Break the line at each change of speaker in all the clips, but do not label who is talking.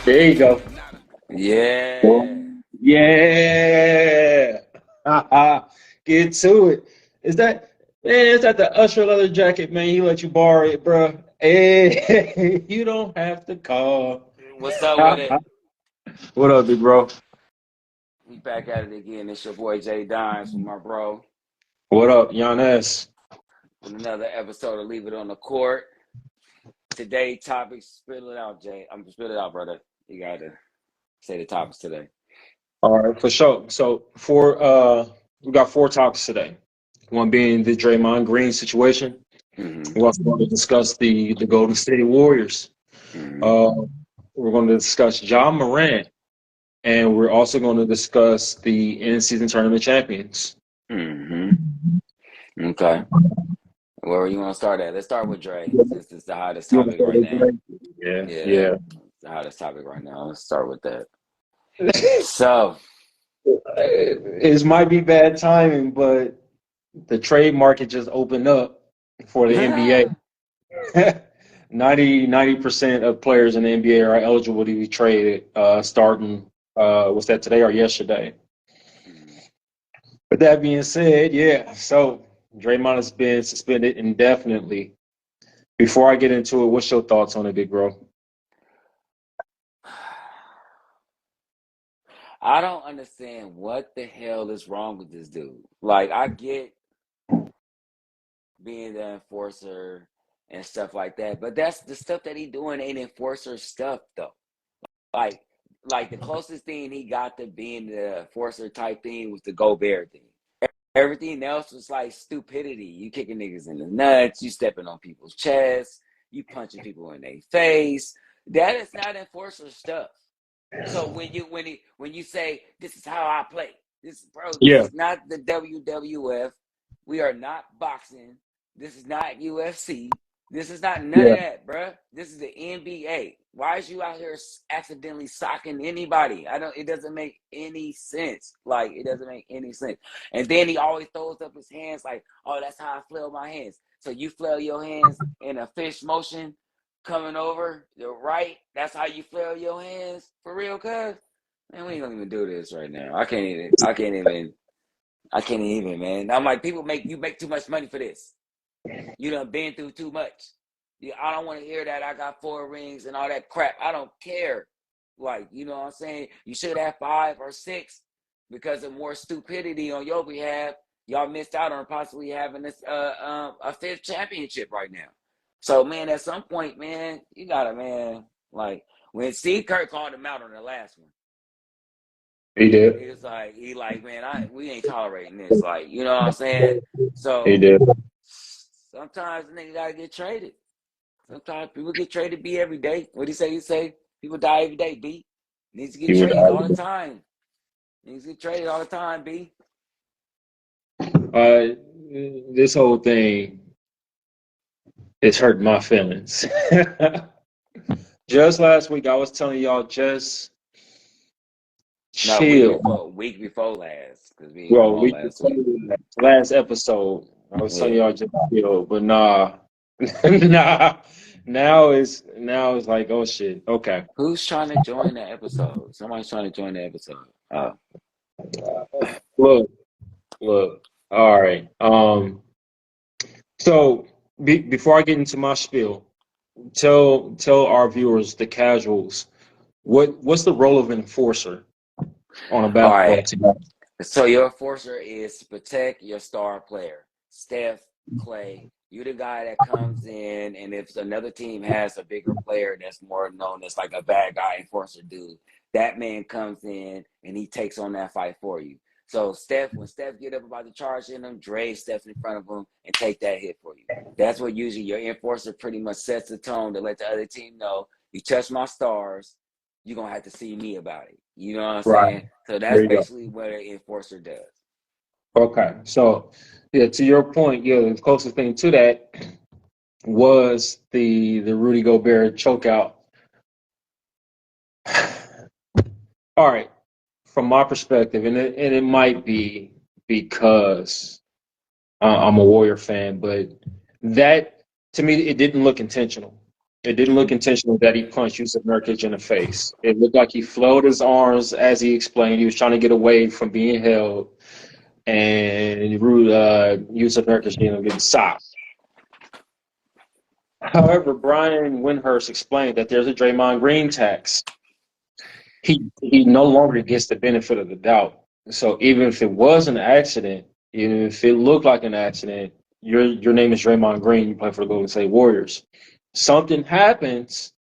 There you go.
Yeah.
Yeah. Get to it. Is that man? Is that the Usher leather jacket, man? He let you borrow it, bro. Hey, you don't have to call.
What's up with it?
What up, big bro?
We back at it again. It's your boy Jay Dimes with my bro
What up, Giannis?
with another episode of Leave It on the Court. Today topic, spill it out, Jay. I'm spill it out, brother. You gotta say the topics today.
All right, for sure. So we got four topics today. One being the Draymond Green situation.
Mm-hmm.
We're also going to discuss the Golden State Warriors.
Mm-hmm.
Uh, we're going to discuss John Morant, and we're also going to discuss the in-season tournament champions.
Mm-hmm. Okay. Where you want to start at? Let's start with Dre, since it's the hottest
You want to
topic
start
right
with
now.
Dre? Yeah,
Yeah,
yeah.
it's the hottest topic right now. Let's start with that. So,
It might be bad timing, but the trade market just opened up for the NBA. 90% of players in the NBA are eligible to be traded starting, was that today or yesterday? With that being said, yeah, so Draymond has been suspended indefinitely. Before I get into it, what's your thoughts on it, big bro?
I don't understand what the hell is wrong with this dude. Like, I get being the enforcer and stuff like that, but that's the stuff that he doing ain't enforcer stuff though. Like, like the closest thing he got to being the enforcer type thing was the Gobert thing. Everything else was like stupidity. You kicking niggas in the nuts, you stepping on people's chests, you punching people in their face. That is not enforcer stuff. So when you say this is how I play, this
Yeah,
is not the WWF. We are not boxing. This is not UFC. This is not none of
yeah.
that, bruh. This is the NBA. Why is you out here accidentally socking anybody? I don't. It doesn't make any sense. Like it doesn't make any sense. And then he always throws up his hands like, "Oh, that's how I flail my hands." So you flail your hands in a fish motion coming over the right. That's how you flail your hands for real, cuz. Man, we ain't gonna even do this right now. I can't even. I can't even. I can't even, man. I'm like, people make you make too much money for this. You done been through too much. Yeah, I don't want to hear that I got 4 rings and all that crap. I don't care. Like, you know what I'm saying? You should have 5 or 6 because of more stupidity on your behalf. Y'all missed out on possibly having this a fifth championship right now. So man, at some point, man, you gotta man, like when Steve Kerr called him out on the last one,
He did.
he was like, man, we ain't tolerating this. Like, you know what I'm saying?
He
So
did.
sometimes the nigga gotta get traded. Sometimes people get traded B every day. What do you say? You say people die every day, B. Needs to get
He would.
traded all the time. Needs to get traded all the time, B.
Uh, this whole thing is hurting my feelings. Just last week, I was telling y'all just
No,
chill.
week before last, because we ain't
Well,
on
we
last week.
last episode, I was telling
Yeah.
y'all just chill, but nah, nah. Now it's like, oh shit. Okay,
Who's trying to join the episode? Somebody's trying to join the episode. Oh.
look, look. All right. So before I get into my spiel, tell our viewers, the casuals, what's the role of an enforcer on a
All
basketball
right.
team?
So your enforcer is to protect your star player, Steph, Clay. You the guy that comes in, and if another team has a bigger player that's more known as like a bad guy enforcer dude, that man comes in and he takes on that fight for you. So when Steph get up about to charge in him, Dre steps in front of him and take that hit for you. That's what usually your enforcer pretty much sets the tone to let the other team know you touch my stars, you're gonna have to see me about it. You know what I'm
Right.
saying? So
There
that's
you go.
basically what an enforcer does.
Okay. So yeah, to your point, yeah, the closest thing to that was the Rudy Gobert chokeout. All right, from my perspective, and it might be because I'm a Warrior fan, but that to me it didn't look intentional. It didn't look intentional that he punched Yusuf Nurkic in the face. It looked like he flowed his arms, as he explained. He was trying to get away from being held, and Yusuf Nurkic ended up getting socked. However, Brian Windhurst explained that there's a Draymond Green tax. He no longer gets the benefit of the doubt. So even if it was an accident, even if it looked like an accident, your name is Draymond Green. You play for the Golden State Warriors. Something happens,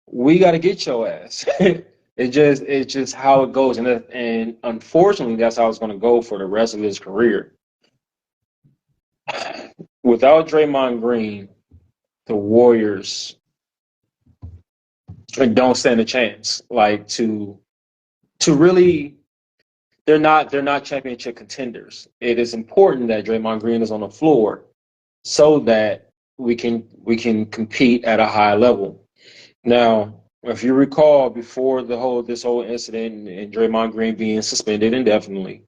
we got to get your ass. It's just how it goes, and unfortunately, that's how it's going to go for the rest of his career. Without Draymond Green, the Warriors don't stand a chance. Like to really, they're not championship contenders. It is important that Draymond Green is on the floor so that we can compete at a high level. Now, if you recall, before this whole incident and Draymond Green being suspended indefinitely,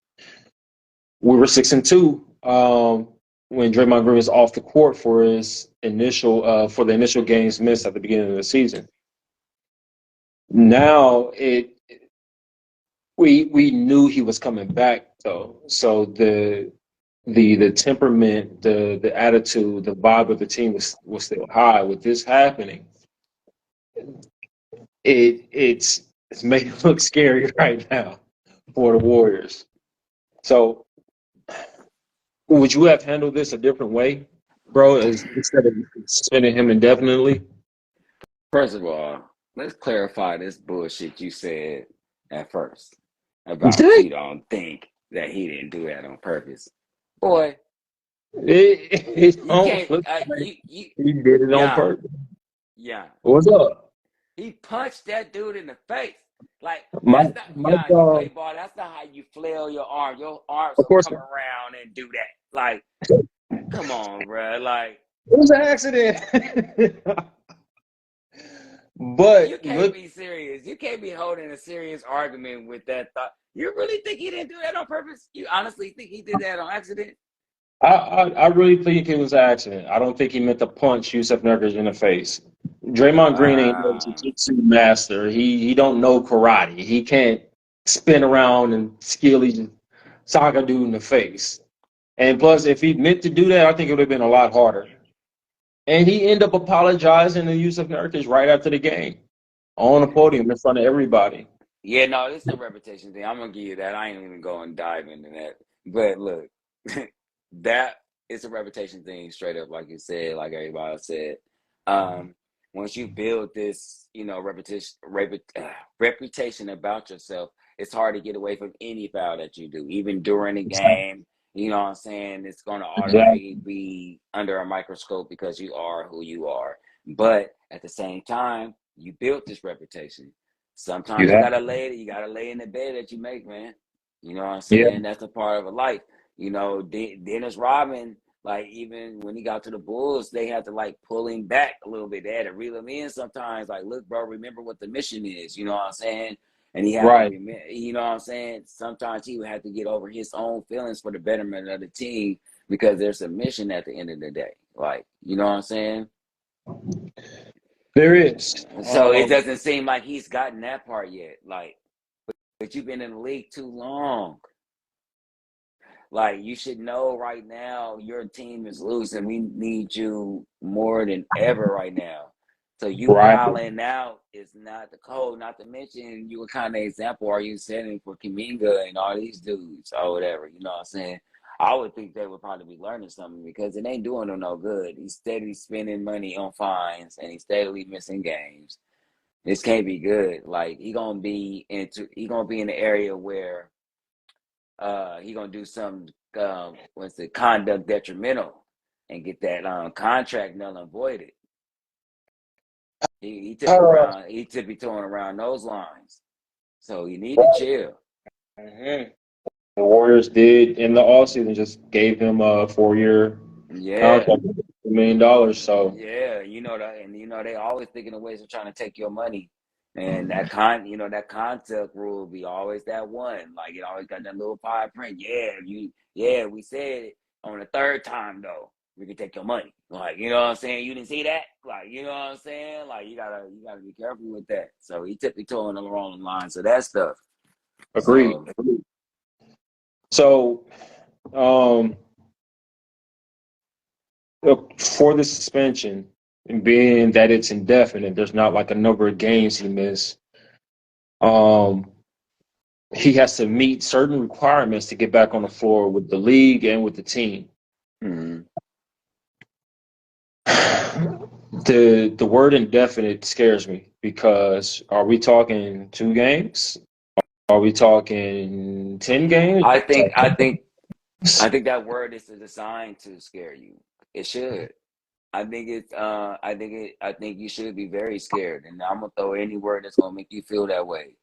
we were 6-2 when Draymond Green was off the court for his initial for the initial games missed at the beginning of the season. Now we knew he was coming back though, so the temperament, the attitude, the vibe of the team was still high. With this happening, it's made it look scary right now for the Warriors. So, would you have handled this a different way, bro? Instead of suspending him indefinitely?
First of all, let's clarify this bullshit you said at first
It,
about you don't think that he didn't do that on purpose. Boy,
it
you
don't
can't.
look like
You
he did it on
yeah,
purpose.
yeah.
What's up?
He punched that dude in the face. Like
My
that's not
my
you play ball. That's not how you flail your arm. Your arms
of
don't
course,
come around and do that. Like, come on, bro. Like
it was an accident.
you
But
can't
look,
be serious. You can't be holding a serious argument with that thought. You really think he didn't do that on purpose? You honestly think he did that on accident?
I really think it was an accident. I don't think he meant to punch Yusuf Nurkic in the face. Draymond Green ain't no
Wow.
jiu-jitsu master. He don't know karate. He can't spin around and skilly sock a dude in the face. And plus, if he meant to do that, I think it would have been a lot harder. And he ended up apologizing to Yusuf Nurkic right after the game on the podium in front of everybody.
Yeah, no, this is a reputation thing. I'm gonna give you that. I ain't even going to dive into that. But look, that is a reputation thing, straight up, like you said, like everybody said. Um, Once you build this, reputation about yourself, it's hard to get away from any foul that you do, even during the game. You know what I'm saying? It's gonna
Exactly.
automatically be under a microscope because you are who you are. But at the same time, you built this reputation.
You
Sometimes
have.
you gotta lay in the bed that you make, man. You know what I'm
Yeah.
saying? That's a part of a life. You know, Dennis Rodman, like even when he got to the Bulls, they had to like pull him back a little bit. They had to reel him in sometimes. Like, look, bro, remember what the mission is. You know what I'm saying? And he had to
Right.
remember. You know what I'm saying? Sometimes he would have to get over his own feelings for the betterment of the team because there's a mission at the end of the day. Like, you know what I'm saying?
There is.
So it doesn't seem like he's gotten that part yet. Like, but you've been in the league too long. Like you should know right now your team is losing. We need you more than ever right now. So you
Right.
wilding out is not the code. Not to mention you what kind of example are you setting for Kaminga and all these dudes or whatever. You know what I'm saying? I would think they would probably be learning something because it ain't doing them no good. He's steadily spending money on fines and he's steadily missing games. This can't be good. Like he gonna be in the area where he gonna do some what's the conduct detrimental and get that contract null and voided. He
Uh,
be throwing around those lines. So you need to chill.
mhm. The Warriors did in the offseason just gave him a 4-year
Yeah.
contract, $1 million. So
Yeah, you know that, and you know they always thinking of ways of trying to take your money, and that concept rule will be always that one. Like it always got that little fine print. Yeah, we said it on the third time though. we can take your money. Like, you know what I'm saying? You didn't see that? Like, you know what I'm saying? Like, you gotta be careful with that. So he tippy toeing along the lines of that stuff.
Agreed.
So
So, um, for the suspension, and being that it's indefinite, there's not like a number of games he missed. Um, he has to meet certain requirements to get back on the floor with the league and with the team.
mm-hmm.
The word indefinite scares me because are we talking 2 games? Are we talking 10 games?
I think that word is designed to scare you. It should. I think you should be very scared, and I'm gonna throw any word that's gonna make you feel that way.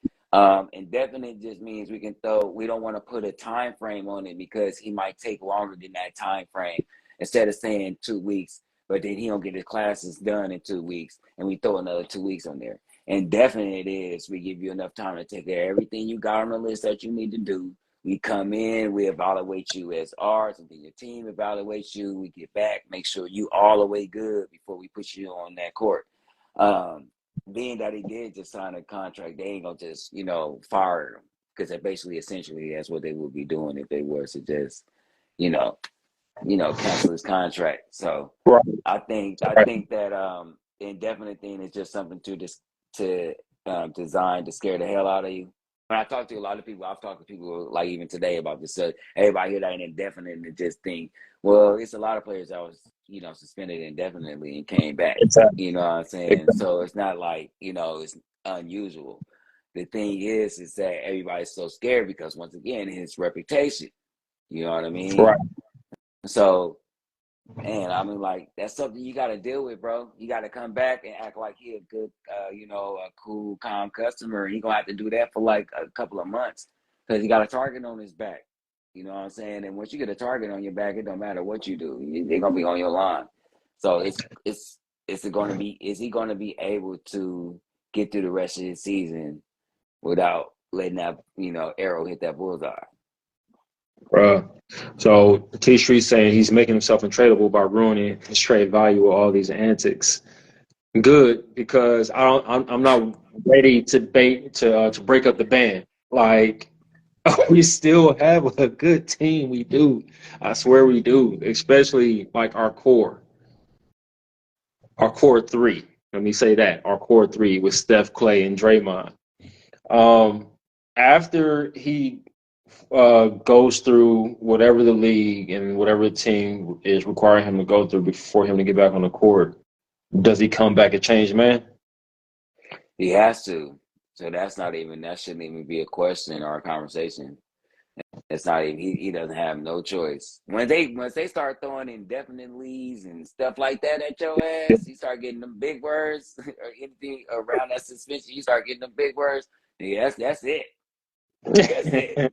Indefinite just means we don't want to put a time frame on it because he might take longer than that time frame. Instead of saying 2 weeks, but then he don't get his classes done in 2 weeks, and we throw another 2 weeks on there. Indefinite is we give you enough time to take care of everything you got on the list that you need to do. We come in, we evaluate you as ours, and then your team evaluates you. We get back, make sure you all the way good before we put you on that court. Being that he did just sign a contract, they ain't gonna just, fire him because they basically essentially that's what they would be doing if they were to just, you know, cancel his contract. So
Right.
I think that the indefinite thing is just something to design to scare the hell out of you. When I talk to a lot of people, I've talked to people like even today about this. Everybody hear that indefinite and just think, well, it's a lot of players that was suspended indefinitely and came back.
Exactly.
You know what I'm saying? So it's not like it's unusual. The thing is that everybody's so scared because once again, his reputation. You know what I mean?
Right.
So, man, I mean, like that's something you got to deal with, bro. You got to come back and act like he a good, a cool, calm customer. He gonna have to do that for like a couple of months because he got a target on his back. You know what I'm saying? And once you get a target on your back, it don't matter what you do. They're gonna be on your line. So is he gonna be able to get through the rest of the season without letting that arrow hit that bullseye?
So T Street saying he's making himself untradeable by ruining his trade value with all these antics. Good, because I'm not ready to break up the band. Like we still have a good team. We do. I swear we do. Especially like our core three. Let me say that our core three with Steph, Clay, and Draymond. Um, After he goes through whatever the league and whatever the team is requiring him to go through before him to get back on the court, does he come back a changed man?
He has to. So that shouldn't even be a question or a conversation. It's not even he doesn't have no choice. Once they start throwing indefinite leaves and stuff like that at your ass, you start getting them big words or anything around that suspension, you start getting them big words. Yeah, that's it. That's it.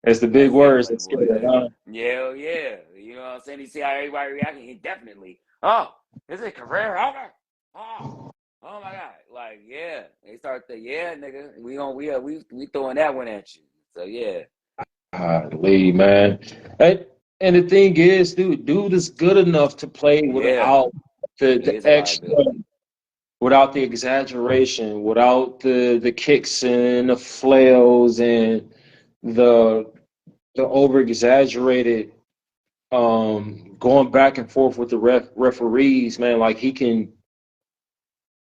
It's the big
That's it,
words that
Playboy.
scare it.
Yeah, yeah. You know what I'm saying? You see how everybody reacting indefinitely. Oh, is it career over? Oh my God. Like, yeah. They start nigga. We throwing that one at you. So yeah.
Golly, man. And, and the thing is, dude is good enough to play
Yeah.
without
He
the
is a
extra,
liability.
without the exaggeration, without the kicks and the flails and the over exaggerated going back and forth with the referees, man. Like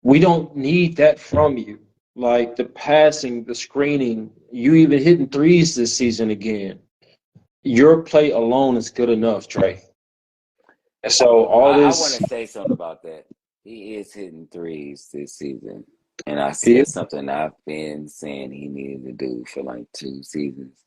we don't need that from you. Like the passing, the screening, you even hitting threes this season again. Your play alone is good enough, Trey. And so all
I want
this,
to say something about that. He is hitting threes this season. And I
he,
said something I've been saying he needed to do for like 2 seasons.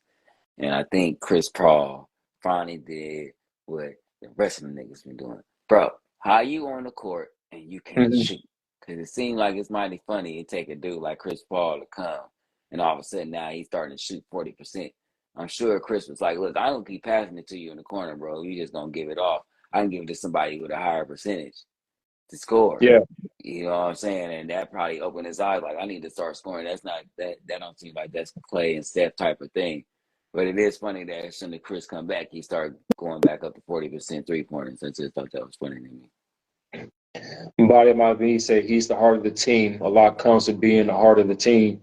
And I think Chris Paul finally did what the rest of the niggas been doing. Bro, how you on the court and you can't
Mhm.
shoot? Because it seemed like it's mighty funny to take a dude like Chris Paul to come. And all of a sudden now he's starting to shoot 40%. I'm sure Chris was like, look, I don't keep passing it to you in the corner, bro. You just going to give it off. I can give it to somebody with a higher percentage to score.
Yeah,
You know what I'm saying? And that probably opened his eyes like, I need to start scoring. That don't seem like that's Clay and Steph type of thing. But it is funny that as soon as Chris come back, he started going back up to 40% 3-pointers. I just thought that was funny to me.
Body might be say he's the heart of the team. A lot comes to being the heart of the team.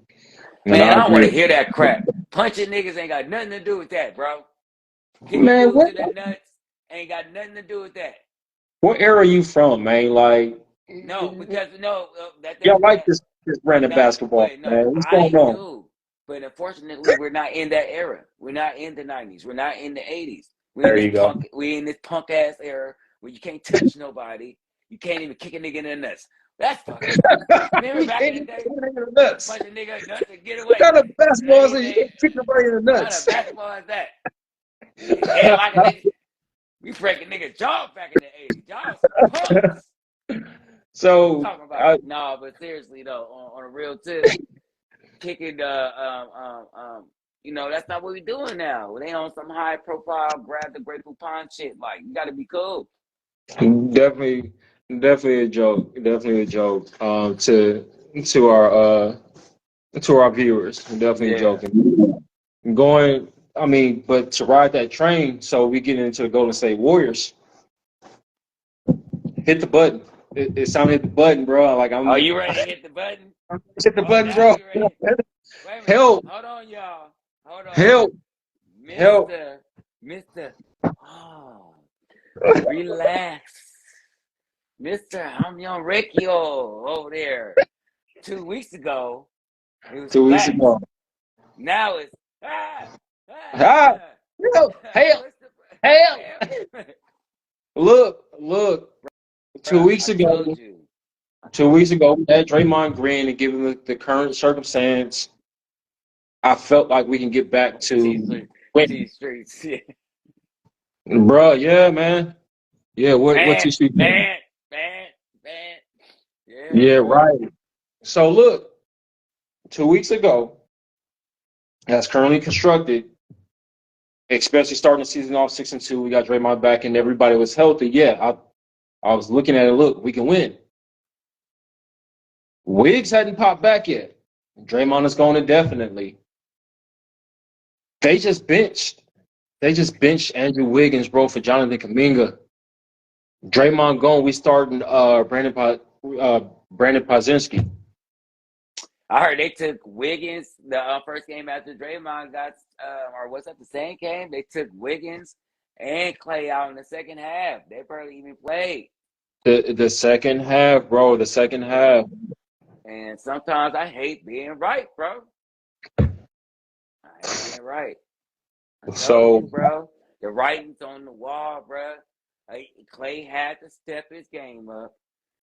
And
Man, I don't want to
agree.
hear that crap. Punching niggas ain't got nothing to do with that, bro. Kicking
Man,
dudes in the nuts ain't got nothing to do with that.
what era are you from, man? Like,
No, because
y'all like this brand of basketball, man. What's going
I
on?
do. But unfortunately, we're not in that era. We're not in the 90s. We're not in the 80s. We're
There you go.
in this punk ass era where you can't touch nobody. You can't even kick a nigga in the nuts. That's fucked up. Remember back in the day?
Nuts.
Punch a nigga in the nuts and get away.
What kind of basketball is it? You can't kick nobody in the
What kind
nuts.
of basketball is that? Yeah, like a nigga. We breaking nigga jaw back in the 80s. Y'all some punks.
So
Talking about no, but seriously though, on a real tip, kicking you know, that's not what we're doing now. They on some high profile, grab the Great Poupon shit. Like, you gotta be cool.
definitely a joke. Definitely a joke. To our viewers. Definitely joking. Going, I mean, but to ride that train, so we get into the Golden State Warriors. Hit the button. It's time to hit the button, bro. Like
Are you ready to hit the button?
Hit the button, bro.
Wait a minute.
Help.
Hold on, y'all. Hold on.
Help. Help.
Mr. Oh, relax. Mr. I'm young Ricky over there. 2 weeks ago, it was
2 weeks
black.
ago.
Now it's
help. Look. 2 weeks ago, we had Draymond Green, and given the current circumstance, I felt like we can get back to winning.
Streets.
Bro, yeah, man. Yeah, what's your street?
Man.
Yeah, right. So look, 2 weeks ago, as currently constructed, especially starting the season off 6-2, we got Draymond back and everybody was healthy. Yeah, I was looking at it. Look, we can win. Wiggs hadn't popped back yet. Draymond is going indefinitely. They just benched Andrew Wiggins, bro, for Jonathan Kuminga. Draymond gone. We starting Brandon Pozinski.
I heard they took Wiggins the first game after Draymond got, or was that the same game? They took Wiggins and Clay out in the second half. They barely even played.
The second half, bro. The second half.
And sometimes I hate being right, bro. I hate being right.
So,
bro, the writing's on the wall, bro. Clay had to step his game up.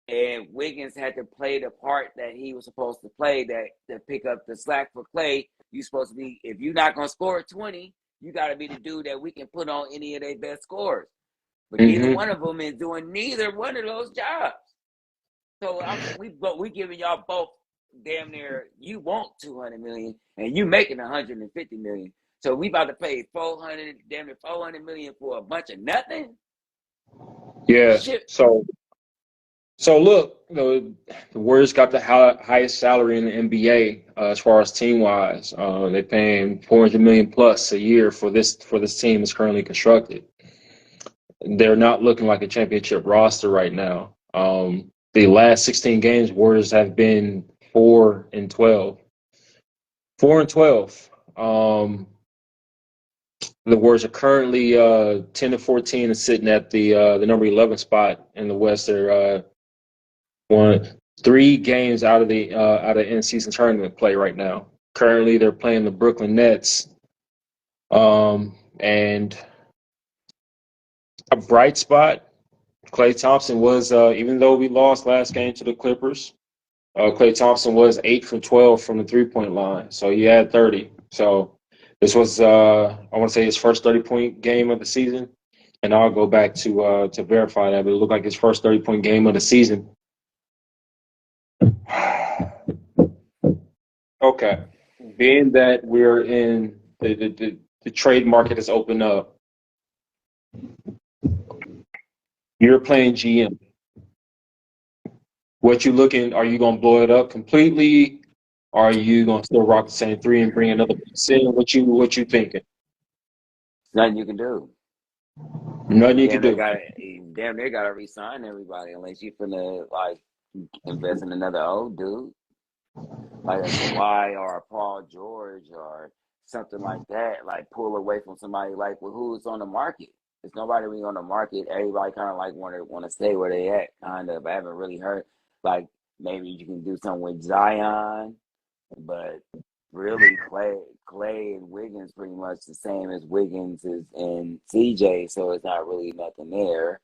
And Wiggins had to play the part that he was supposed to play, that to pick up the slack for Clay. You're supposed to be, if you're not going to score 20, you got to be the dude that we can put on any of their best scores. But neither one of them is doing neither one of those jobs. So we giving y'all both damn near, you want $200 million and you making $150 million. So we about to pay damn near $400 million for a bunch of nothing.
Yeah. Shit. So look, the Warriors got the highest salary in the NBA as far as team wise. They're paying $400 million plus a year for this team that's currently constructed. They're not looking like a championship roster right now. The last 16 games, Warriors have been 4-12. 4-12. The Warriors are currently 10-14 and sitting at the number 11 spot in the West. They're won 3 games out of the in-season tournament play right now. Currently, they're playing the Brooklyn Nets. And a bright spot, Klay Thompson was, even though we lost last game to the Clippers, Klay Thompson was 8 from 12 from the three-point line. So he had 30. So this was, I want to say, his first 30-point game of the season. And I'll go back to verify that, but it looked like his first 30-point game of the season. Okay. Being that we're in the trade market has opened up, you're playing GM. What you looking? Are you gonna blow it up completely? Or are you gonna still rock the same 3 and bring another piece in? What you thinking?
nothing you can do.
Nothing you can do.
Damn, they gotta resign everybody unless you finna like invest in another old dude, like a Kawhi or a Paul George or something like that. Like pull away from somebody like who's on the market. There's nobody really on the market. Everybody kind of like want to stay where they at. Kind of. I haven't really heard like maybe you can do something with Zion, but really Clay and Wiggins pretty much the same as Wiggins is and CJ, so it's not really nothing there.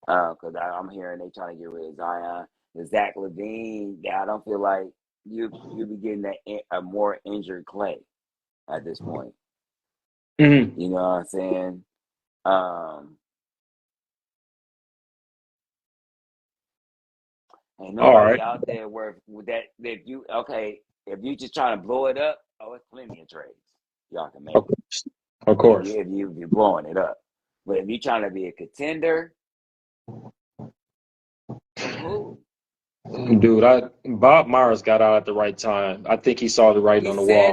Because I'm hearing they trying to get rid of Zion. The Zach LaVine, I don't feel like you'll be getting a more injured Clay at this point.
Mm-hmm.
You know what I'm saying? Ain't nobody out there where that if you just trying to blow it up, it's plenty of trades y'all can make.
Of course.
If you're blowing it up. But if you're trying to be a contender, who?
Dude, Bob Myers got out at the right time. I think he saw the writing on the wall.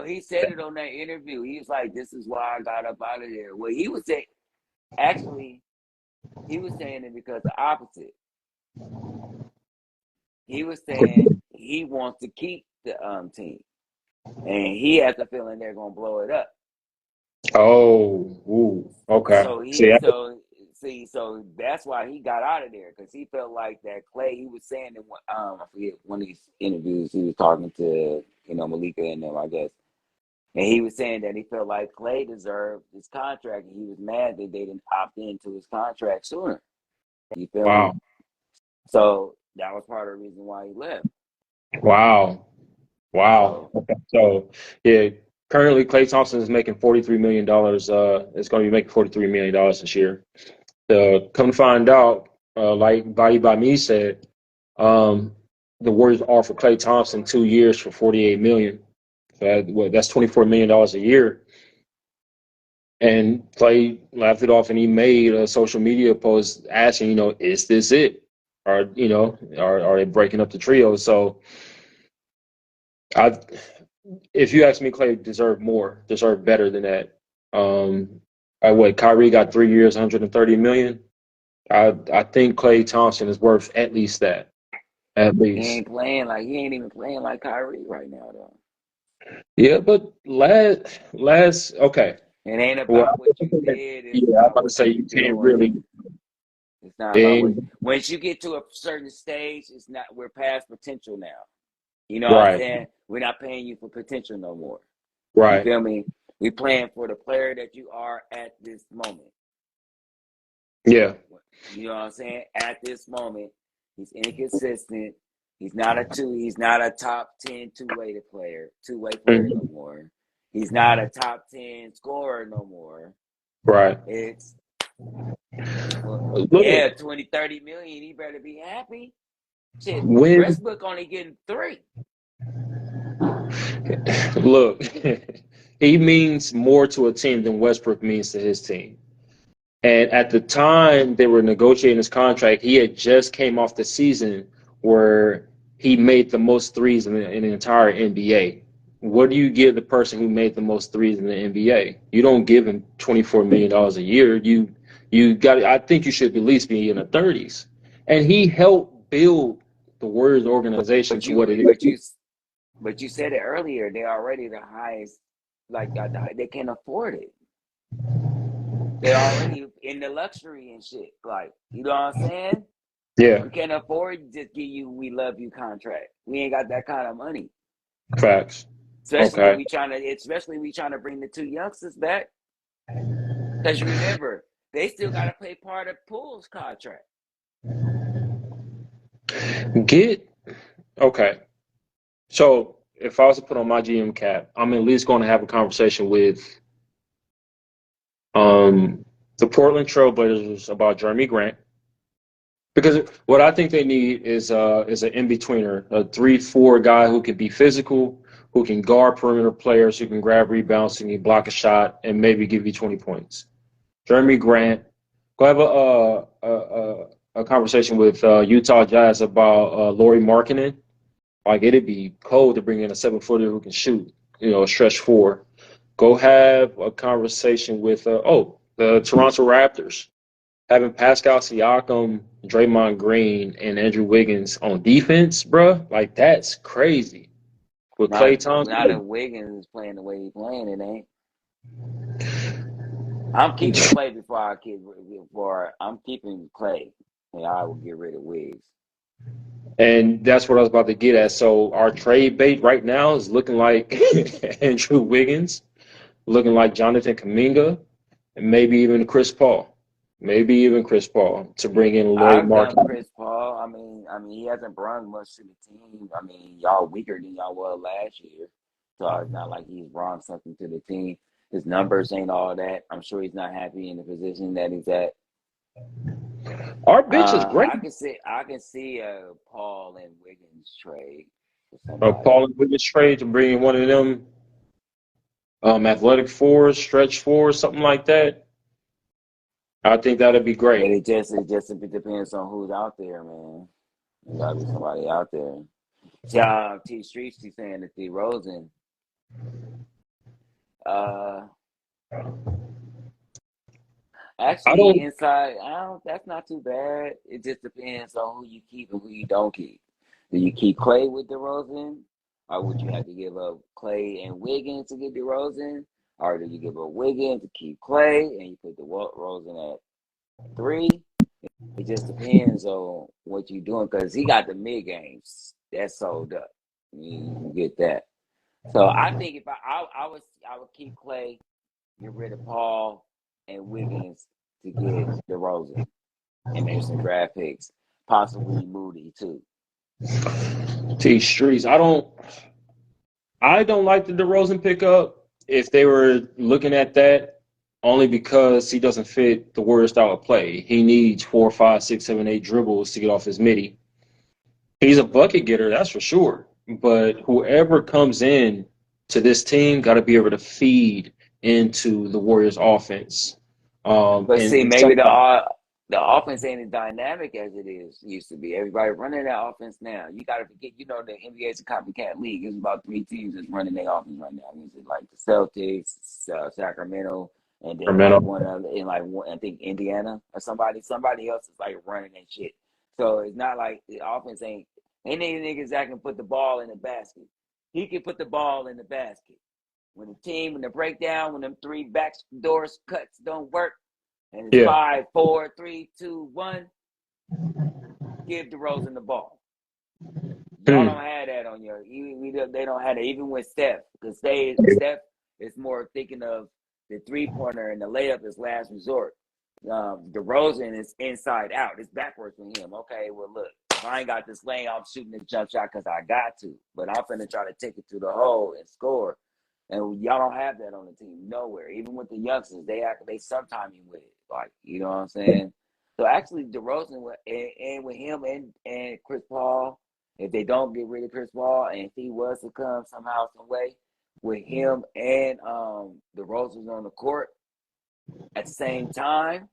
He said it on that interview. He was like, "This is why I got up out of there." Well, he was saying, actually, he was saying it because the opposite. He was saying he wants to keep the team, and he has a feeling they're gonna blow it up.
Oh, okay.
So that's why he got out of there because he felt like that Clay. He was saying that I forget one of these interviews he was talking to Malika and them, I guess, and he was saying that he felt like Clay deserved his contract, and he was mad that they didn't opt into his contract sooner. You feel me? So that was part of the reason why he left.
Wow. Okay. So yeah. Currently, Klay Thompson is making $43 million. It's going to be making $43 million this year. Come to find out, like Body by Me said, the Warriors offered Klay Thompson 2 years for $48 million. So that's $24 million a year. And Klay laughed it off, and he made a social media post asking, is this it? Or are they breaking up the trio? So if you ask me, Klay deserved better than that. Kyrie got 3 years, $130 million. I think Klay Thompson is worth at least that. At least.
He ain't even playing like Kyrie right now though.
Yeah, but last okay.
It ain't about what you did.
Yeah, I'm about to say you can't really.
It's not about once you get to a certain stage, it's not. We're past potential now. You know what I'm saying? We're not paying you for potential no more.
Right.
You feel me? We're playing for the player that you are at this moment.
Yeah.
You know what I'm saying? At this moment, he's inconsistent. He's not a top 10 two-way player no more. He's not a top 10 scorer no more.
Right.
It's 20, 30 million. He better be happy. Shit, Westbrook only getting 3.
Look, he means more to a team than Westbrook means to his team. And at the time they were negotiating his contract, he had just came off the season where he made the most threes in the entire NBA. What do you give the person who made the most threes in the NBA? You don't give him $24 million a year. You got. I think you should at least be in the 30s. And he helped build the Warriors organization to what it is.
But you said it earlier. They're already the highest. They can't afford it. They're already in the luxury and shit. Like, you know what I'm saying?
Yeah.
We can't afford to just give you "we love you" contract. We ain't got that kind of money.
Facts.
Especially we trying to bring the 2 youngsters back. Because you remember, they still got to pay part of Poole's contract.
Okay. So if I was to put on my GM cap, I'm at least going to have a conversation with the Portland Trailblazers about Jeremy Grant, because what I think they need is an in-betweener, a 3-4 guy who can be physical, who can guard perimeter players, who can grab rebounds, who can block a shot, and maybe give you 20 points. Jeremy Grant. Go have a conversation with Utah Jazz about Lauri Markkanen. Like, it'd be cold to bring in a 7-footer who can shoot, a stretch 4. go have a conversation with the Toronto Raptors having Pascal Siakam, Draymond Green, and Andrew Wiggins on defense, bruh. Like that's crazy. With Klay
Not if
Thompson,
Wiggins is playing the way he's playing, it ain't. I'm keeping Clay I'm keeping Clay, and I will get rid of Wiggs.
and that's what I was about to get at. So our trade bait right now is looking like Andrew Wiggins, looking like Jonathan Kuminga, and maybe even Chris Paul. Maybe even Chris Paul to bring in Laurie
I've done
Marketing.
Chris Paul. I mean, he hasn't brought much to the team. I mean, y'all weaker than y'all were last year, so it's not like he's brought something to the team. His numbers ain't all that. I'm sure he's not happy in the position that he's at.
Our bench is great.
I can see a Paul and Wiggins trade for somebody.
Paul and Wiggins trade to bring in one of them athletic fours, stretch fours, something like that. I think that'd be
But
great.
it just depends on who's out there, man. There gotta be somebody out there. Yeah, T Streets, he's saying that D Rosen. Uh,
I
Actually,
don't.
inside, I don't. That's not too bad. It just depends on who you keep and who you don't keep. Do you keep Clay with DeRozan, or would you have to give up Clay and Wiggins to get DeRozan, or do you give up Wiggins to keep Clay and you put DeRozan at 3? It just depends on what you're doing because he got the mid games that's sold up. You get that. So I think if I would keep Clay, get rid of Paul and Wiggins to get DeRozan and maybe some draft picks, possibly Moody too.
T Streets. I don't like the DeRozan pickup. If they were looking at that, only because he doesn't fit the Warriors style of play. He needs 4, 5, 6, 7, 8 dribbles to get off his midi. He's a bucket getter, that's for sure. But whoever comes in to this team got to be able to feed into the Warriors' offense.
But see,
And
maybe
sometimes,
the offense ain't as dynamic as it used to be. Everybody running that offense now. You got to forget, the NBA is a copycat league. There's about 3 teams that's running their offense right now. It's like the Celtics, Sacramento, and then like
Sacramento.
one other, in like one, I think Indiana or somebody else is like running that shit. So it's not like the offense ain't any niggas that can put the ball in the basket. He can put the ball in the basket. When the breakdown, when them 3 back doors cuts don't work, and it's
Yeah.
5, 4, 3, 2, 1, give DeRozan the ball. Y'all
Hmm.
don't have that on they don't have that even with Steph, because Steph is more thinking of the 3-pointer and the layup is last resort. DeRozan is inside out. It's backwards from him. Okay, well look, if I ain't got this lane, I'm shooting the jump shot because I got to, but I'm finna try to take it to the hole and score. And y'all don't have that on the team nowhere. Even with the youngsters, they sometiming with it. Like, you know what I'm saying? So actually, DeRozan and with him and Chris Paul, if they don't get rid of Chris Paul, and if he was to come somehow, some way, with him and DeRozan on the court at the same time,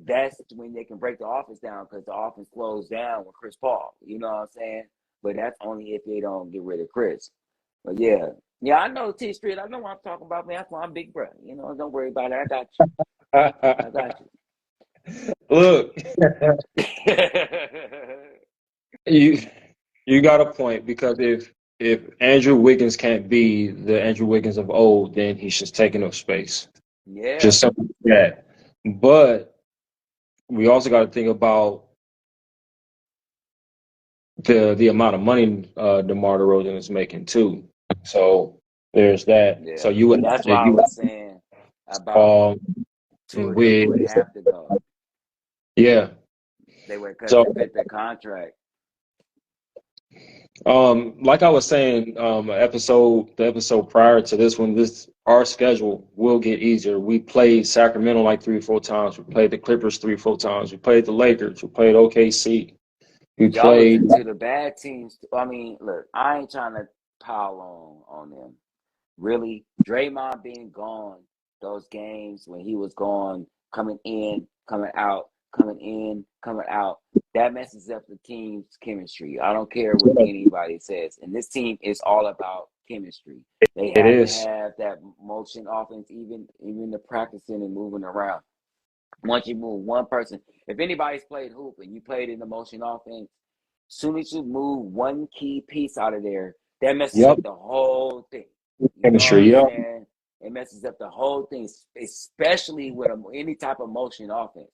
that's when they can break the offense down because the offense slows down with Chris Paul. You know what I'm saying? But that's only if they don't get rid of Chris. But yeah, I know T Street. I know what I'm talking about, man. That's why I'm big brother. Don't worry about it. I got you. I got
Look,
you.
you you got a point because if Andrew Wiggins can't be the Andrew Wiggins of old, then he's just taking up space.
Yeah.
Just something like that. But we also got to think about the amount of money DeMar DeRozan is making too. So there's that. So
Yeah.
you would
That's why I
you
was saying about
um
2 of them would
with
have to go.
yeah.
They would because
So
it fit their contract.
like I was saying, the episode prior to this one, this our schedule will get easier. We played Sacramento like 3 or 4 times. We played the Clippers 3 or 4 times. We played the Lakers. We played OKC. We
Y'all
played.
losing to the bad teams. I mean, look, I ain't trying to pile on them. Really, Draymond being gone, those games when he was gone, coming in, coming out, coming in, coming out, that messes up the team's chemistry. I don't care what anybody says. And this team is all about chemistry. They
It
have to
is.
have that motion offense, even the practicing and moving around. Once you move one person, if anybody's played hoop and you played in the motion offense, soon as you move one key piece out of there, that messes
Yep.
up the whole thing. You know what
Chemistry.
I'm
Yep.
saying? It messes up the whole thing, especially with any type of motion offense.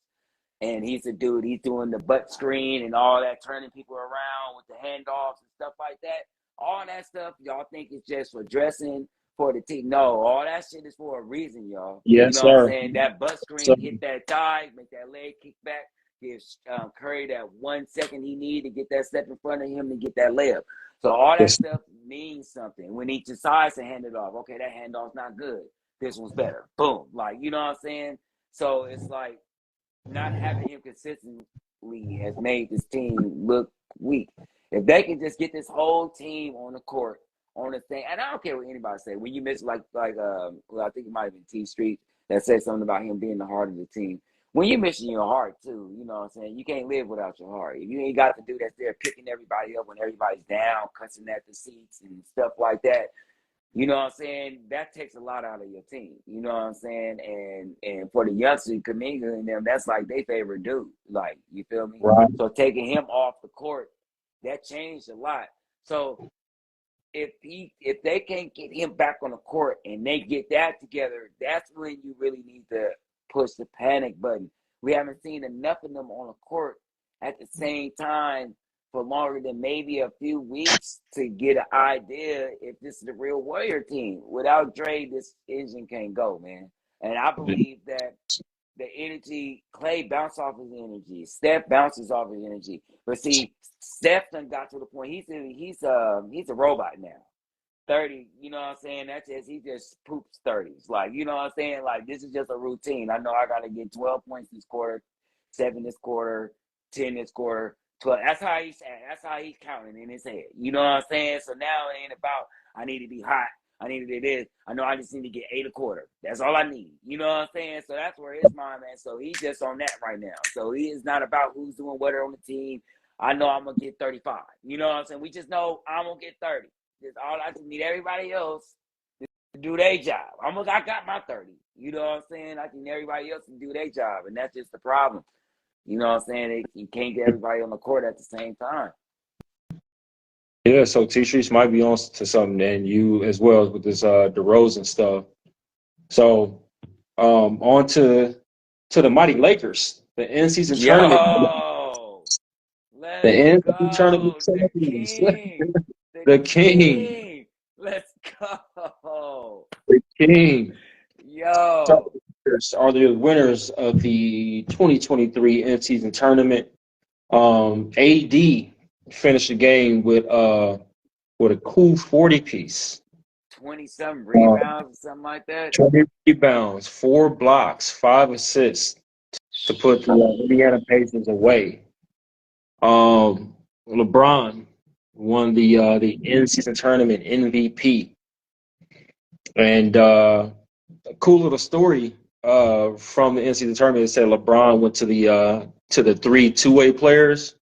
And he's a dude, he's doing the butt screen and all that, turning people around with the handoffs and stuff like that. All that stuff, y'all think is just for dressing for the team. No, all that shit is for a reason, y'all. You
Yes,
know what I'm
sir.
saying? That butt
So,
screen, hit that thigh, make that leg kick back, gives Curry that 1 second he need to get that step in front of him to get that layup. So all that
yes.
stuff means something. When he decides to hand it off, okay, that handoff's not good. This one's better. Boom. Like, you know what I'm saying? So it's like, not having him consistently has made this team look weak. If they can just get this whole team on the court on the thing, and I don't care what anybody say. When you miss well, I think it might have been T Street that said something about him being the heart of the team. When you're missing your heart too, you know what I'm saying? You can't live without your heart. If you ain't got the dude that's there picking everybody up when everybody's down, cussing at the seats and stuff like that, you know what I'm saying? That takes a lot out of your team. You know what I'm saying? And for the youngsters, Kaminga and them, that's like their favorite dude. Like, you feel me?
Right.
So taking him off the court, that changed a lot. So if they can't get him back on the court and they get that together, that's when you really need to push the panic button. We haven't seen enough of them on the court at the same time for longer than maybe a few weeks to get an idea if this is the real Warrior team. Without Dre, this engine can't go, man. And I believe that the energy, Clay bounces off his energy. Steph bounces off his energy. But see, Steph done got to the point he's a robot now. 30, you know what I'm saying? He just poops 30s. Like, you know what I'm saying? Like, this is just a routine. I know I gotta get 12 points this quarter, 7 this quarter, 10 this quarter, 12. That's how he's counting in his head. You know what I'm saying? So now it ain't about I need to be hot. I need to do this. I know I just need to get 8 a quarter. That's all I need. You know what I'm saying? So that's where his mind, man. So he's just on that right now. So he is not about who's doing what on the team. I know I'm gonna get 35. You know what I'm saying? We just know I'm gonna get 30. I just need everybody else to do their job. I got my 30. You know what I'm saying? I need everybody else to do their job, and that's just the problem. You know what I'm saying? You can't get everybody on the court at the same time.
Yeah, so T Streets might be on to something, and you as well with this DeRozan stuff. So on to the mighty Lakers, the in season tournament.
Yo,
The
let's
in season tournament
go. The
champions.
king. The
The king.
king. Let's go.
The king.
Yo.
Are the winners of the 2023 in season tournament. AD finished the game with a cool 40 piece.
20-something rebounds or something like that.
20 rebounds, 4 blocks, 5 assists to put the Indiana Pacers away. LeBron won the in-season tournament MVP, and a cool little story from the in-season tournament. It said LeBron went to the 3 two-way players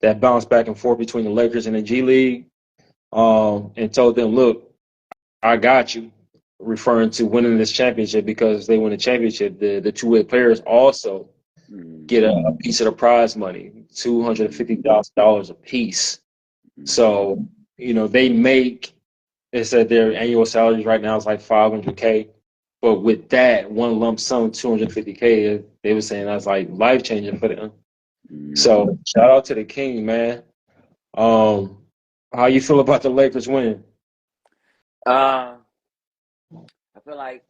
that bounced back and forth between the Lakers and the G League, and told them, "Look, I got you," referring to winning this championship because they win the championship. The two-way players also get a piece of the prize money, $250,000 a piece. So, they make, they said their annual salaries right now is like $500K. But with that one lump sum, $250K, they were saying that's like life changing for them. So shout out to the king, man. How you feel about the Lakers winning?
I feel like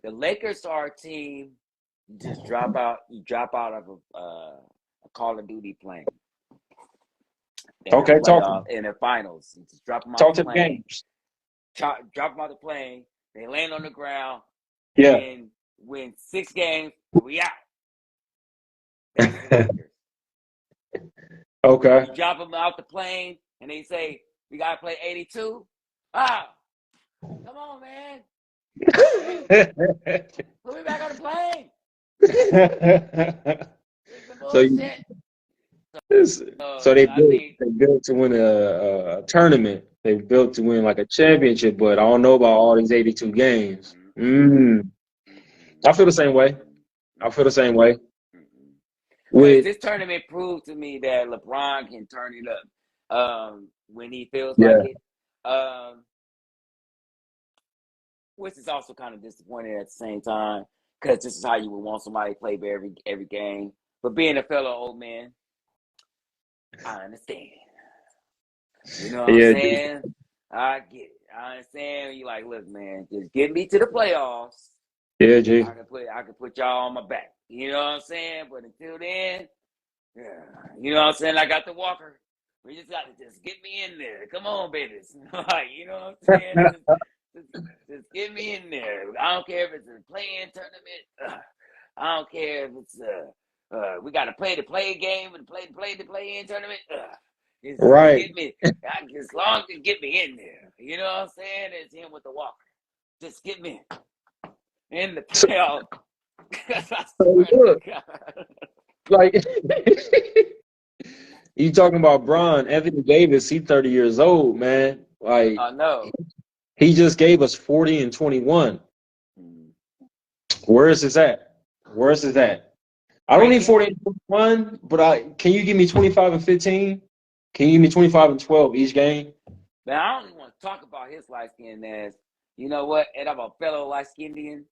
the Lakers are a team. You drop out of a Call of Duty plane.
Okay,
In the finals. You just drop them out
talk
the
to the
plane.
games.
Drop them out the plane. They land on the ground.
Yeah.
And win 6 games. We out. That's the Lakers.
Okay.
You drop them out the plane, and they say we gotta play 82. Ah, come on, man. Put me back on the plane. It's the bullshit.
So they built to win a tournament, They built to win like a championship, but I don't know about all these 82 games. I feel the same way. I feel the same way.
Because this tournament proved to me that LeBron can turn it up when he feels like it. Which is also kind of disappointing at the same time, because this is how you would want somebody to play every game. But being a fellow old man, I understand. You know what I'm saying? I get it. I understand. You like, look, man, just get me to the playoffs.
Yeah, G.
I can put y'all on my back. You know what I'm saying? But until then, you know what I'm saying? I got the walker. We just got to just get me in there. Come on, babies. Like, you know what I'm saying? Just get me in there. I don't care if it's a play-in tournament. I don't care if it's we got to play the play game and play the play-in tournament.
Right.
Get me, as long as you get me in there. You know what I'm saying? It's him with the walker. Just get me in the playoff.
Look, like you talking about Bron, Anthony Davis, he's 30 years old, man. Like,
I know.
He just gave us 40 and 21. Where is this at? Where is this at? I don't need 40 and 21, but can you give me 25 and 15? Can you give me 25 and 12 each game?
Man, I don't even want to talk about his light-skinned ass. You know what? And I'm a fellow light-skinned,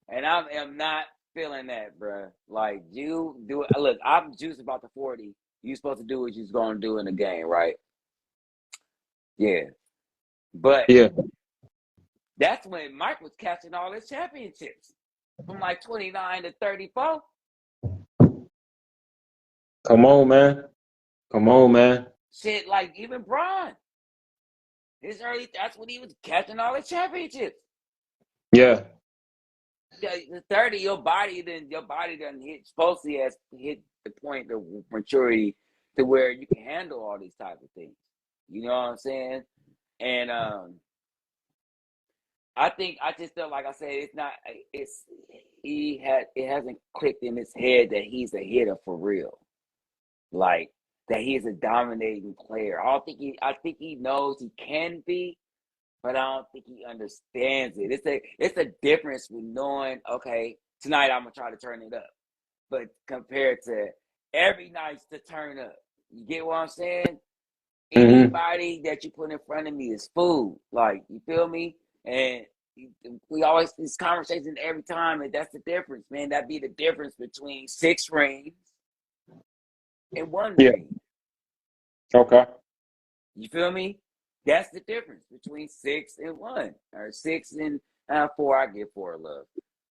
and I am not feeling that, bro. Like, you do it. Look, I'm juiced about the 40. You're supposed to do what you're going to do in the game, right? Yeah. But that's when Mike was catching all his championships from like 29 to 34.
Come on, man. Come on, man.
Shit, like even Bron. That's when he was catching all his championships.
Yeah.
The 30, your body doesn't supposedly has hit the point of maturity to where you can handle all these type of things. You know what I'm saying? And I just feel like I said, it hasn't clicked in his head that he's a hitter for real. Like that he's a dominating player. I think he knows he can be, but I don't think he understands it. It's a difference with knowing, okay, tonight I'm gonna try to turn it up. But compared to every night's to turn up. You get what I'm saying? Anybody that you put in front of me is food. Like, you feel me? And we always this conversation every time, and that's the difference, man. That'd be the difference between 6 rings and 1 ring.
Okay.
You feel me? That's the difference between 6 and 1, or 6 and 4. I get 4 love,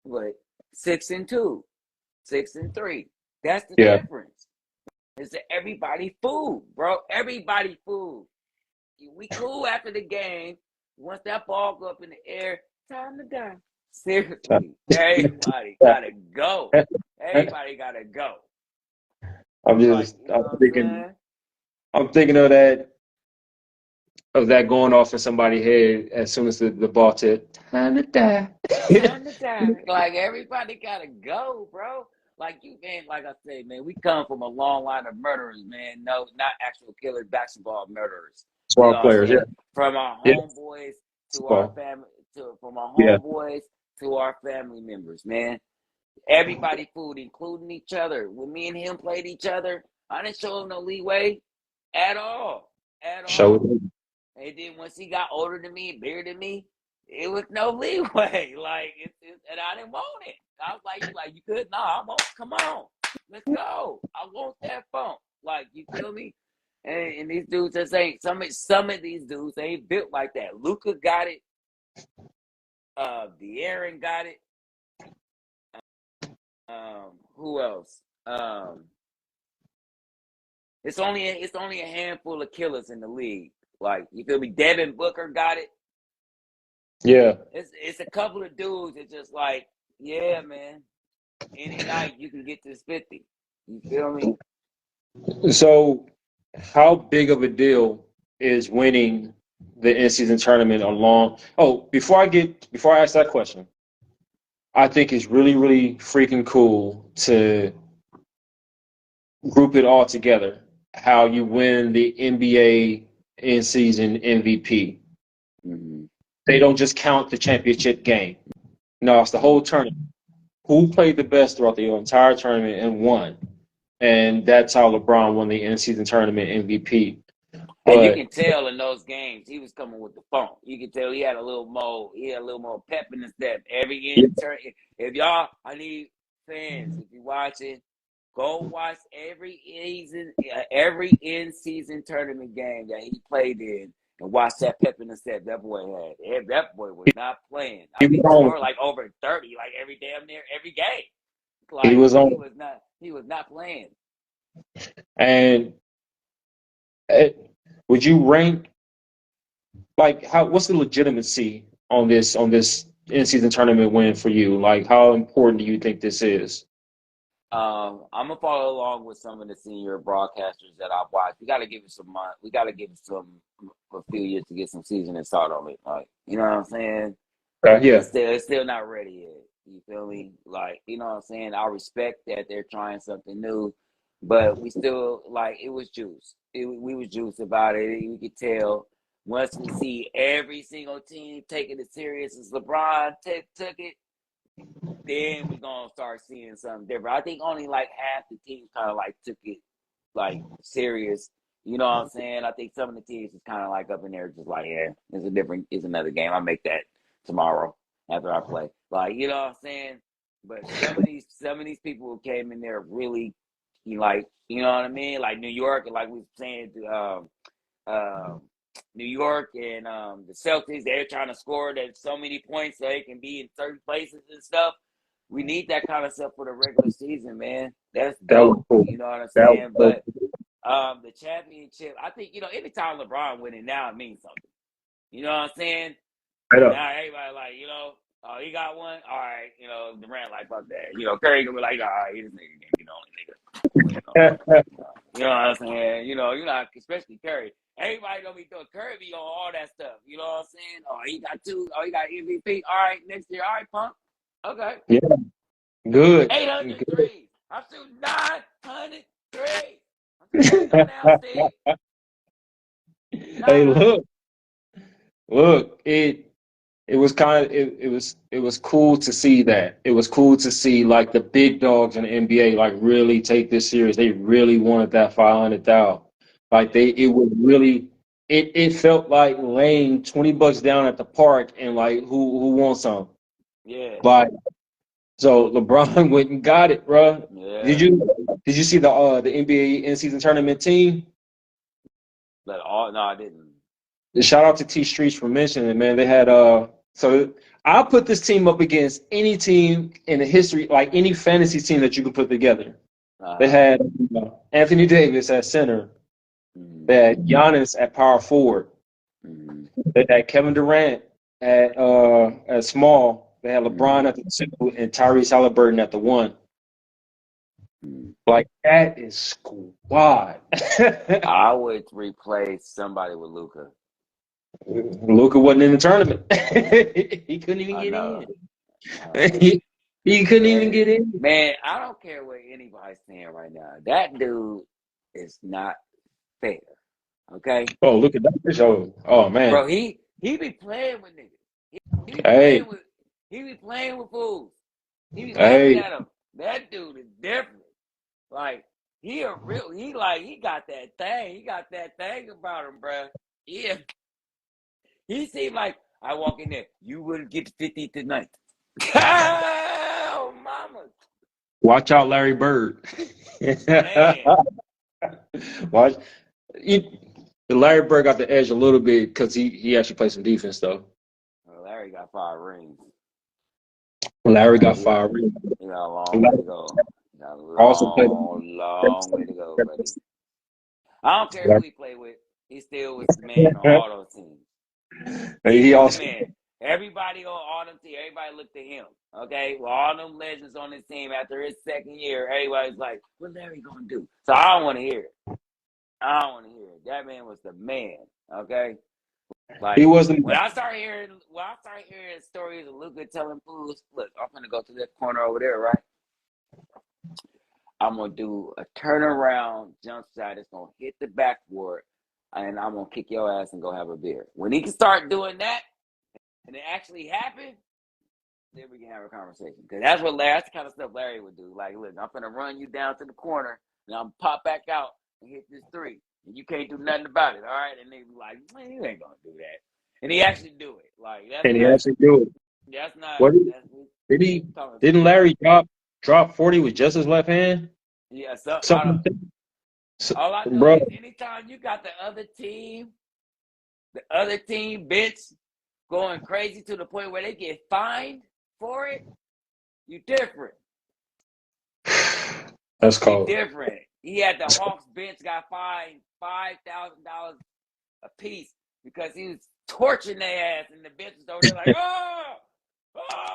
but 6 and 2, 6 and 3. That's the difference. It's everybody food, bro. Everybody food. We cool after the game. Once that ball go up in the air, time to die. Seriously, everybody gotta go. Everybody gotta go.
I'm thinking of that going off in somebody's head as soon as the ball tipped. Time to die.
Time to die. Like, everybody gotta go, bro. Like, like I said, man, we come from a long line of murderers, man. No, not actual killers, basketball murderers.
Small players, yeah.
From our homeboys to our family, from our homeboys to our family members, man. Everybody food, including each other. When me and him played each other, I didn't show him no leeway at all. And then once he got older than me, bigger than me, it was no leeway. Like, and I didn't want it. I was like, you could? No, I won't. Come on. Let's go. I want that funk. Like, you feel me? And these dudes just ain't, some of these dudes ain't built like that. Luka got it. De'Aaron got it. Who else? It's only a handful of killers in the league. Like, you feel me? Devin Booker got it.
Yeah.
It's a couple of dudes that just like, yeah, man. Any night you can get this 50. You feel me?
So, how big of a deal is winning the in-season tournament along? Oh, before I ask that question, I think it's really, really freaking cool to group it all together. How you win the NBA in-season MVP.
Mm-hmm.
They don't just count the championship game. No, it's the whole tournament. Who played the best throughout the entire tournament and won? And that's how LeBron won the in-season tournament MVP.
And you
But
can tell in those games he was coming with the funk. You can tell he had a little more pep in his step. If y'all, I need fans, if you're watching, go watch every in-season tournament game that he played in and watch that pep in the step that boy had. That boy was not playing. I
he
think
was
he
on.
scored like over 30, like every game.
He
Like
was on.
he was not playing.
And uh, would you rank like how? What's the legitimacy on this in-season tournament win for you? Like, how important do you think this is?
I'm gonna follow along with some of the senior broadcasters that I've watched. We got to give it some month. We got to give it some a few years to get some seasoning salt on it. Like, you know what I'm saying?
Yeah,
It's still not ready yet. You feel me? Like, you know what I'm saying? I respect that they're trying something new, but we still like it was juice. We was juice about it. You could tell once we see every single team taking it serious as LeBron took it. Then we're gonna start seeing something different. I think only like half the teams kind of like took it like serious. You know what I'm saying? I think some of the teams is kind of like up in there, just like, yeah, it's another game. I'll make that tomorrow after I play. Like, you know what I'm saying? But some of these people who came in there really, like, you know what I mean? Like New York, and like we were saying, um, New York and the Celtics, they're trying to score that so many points so they can be in certain places and stuff. We need that kind of stuff for the regular season, man. That's
that was
dope.
cool.
You know what I'm
That was
saying?
so
But the championship, I think, anytime LeBron winning now, it means something. You know what I'm saying?
right up.
Now everybody like, oh, he got one. All right, Durant like fuck that. Curry gonna be like, all right, this nigga can't be the only nigga. You know what I'm saying? Especially Curry. Everybody gonna be throwing Curry on all that stuff. You know what I'm saying? Oh, he got two. Oh, he got MVP. All right, next year. All right, punk. Okay.
Yeah, good.
803. I'm shooting 903. I'm shooting go down, Steve.
Hey,
900.
look, it was kind of it was cool to see that. It was cool to see like the big dogs in the NBA like really take this serious. They really wanted that 500,000. Like it was really it felt like laying $20 down at the park and like who wants some?
Yeah.
Like so LeBron went and got it, bro.
Yeah.
Did you see the NBA in season tournament team?
No, I didn't.
Shout out to T Streets for mentioning it, man. They had so I'll put this team up against any team in the history, like any fantasy team that you could put together. They had Anthony Davis at center. They had Giannis at power forward. They had Kevin Durant at small. They had LeBron at the two and Tyrese Halliburton at the one. Like that is squad.
I would replace somebody with Luka.
Luka wasn't in the tournament. He couldn't even
I
get
know.
in. He couldn't even get in.
Man, I don't care what anybody's saying right now. That dude is not fair. Okay?
Oh, look at that show. Oh man.
Bro, he be playing with niggas. He be
Hey,
playing with fools. He be laughing
hey.
at them. That dude is different. Like, he got that thing. He got that thing about him, bro. Yeah. He seemed like I walk in there, you wouldn't get 50 tonight. Oh, mama.
Watch out, Larry Bird.
Man.
Watch. You, Larry Bird got the edge a little bit because he actually played some defense though.
Well, Larry got 5 rings.
Larry got
He
5 rings.
he got a long way to go. He got a
Also played.
long way to go, buddy. I don't care who he played with. He still was the man on all those teams. He
He
was the
also
man. Everybody on all them teams, everybody looked at him. Okay? Well, all them legends on his team after his second year, everybody's like, what Larry gonna do? So I don't want to hear it. I don't want to hear it. That man was the man. Okay? Like
he was the
when I start hearing stories of Luka telling fools, look, I'm gonna go to that corner over there, right? I'm gonna do a turnaround jump shot. It's gonna hit the backboard. and I'm gonna kick your ass and go have a beer. When he can start doing that, and it actually happen, then we can have a conversation. Because that's the kind of stuff Larry would do. Like, look, I'm gonna run you down to the corner, and I'm pop back out and hit this three, and you can't do nothing about it. All right, and they be like, man, you ain't gonna do that, and he actually do it. Like
And he actually do it.
that's not
What
that's
did he? Didn't Larry drop 40 with just his left hand?
yeah. So
Something like that?
all I know
Bro,
is anytime you got the other bench going crazy to the point where they get fined for it, you different.
that's cold.
Different. He had the Hawks bench got fined $5,000 a piece because he was torching their ass, and the bench was over there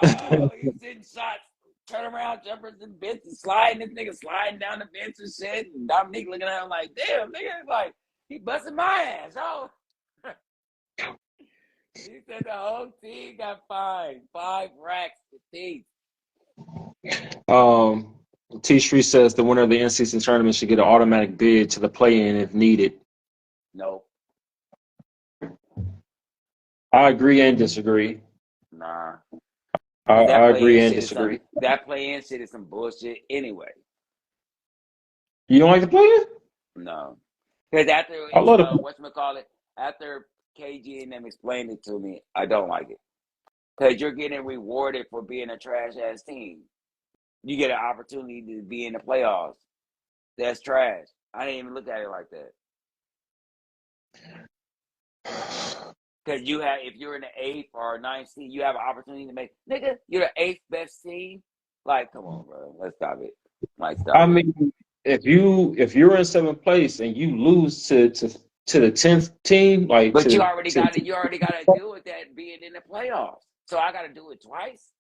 like, he's hitting shots, turn around jumpers and bench and sliding. This nigga sliding down the bench and shit. And Dominique looking at him like, damn, nigga, like he busting my ass. Oh, he said the whole team got fined 5 racks a piece.
T Street says the winner of the in-season tournament should get an automatic bid to the play-in if needed.
No.
I agree and disagree.
Nah.
I agree and disagree.
That play-in shit is some bullshit anyway.
You don't like the play-in?
No. Because after, after KG and them explained it to me, I don't like it. Because you're getting rewarded for being a trash-ass team. You get an opportunity to be in the playoffs. That's trash. I didn't even look at it like that. Because if you're in the 8th or 9th seed, you have an opportunity to make. Nigga, you're the 8th best seed. Like, come on, bro. Let's stop it.
I mean, if you're in 7th place and you lose to the 10th team, like,
but you already got to deal with that being in the playoffs. So I got to do it twice.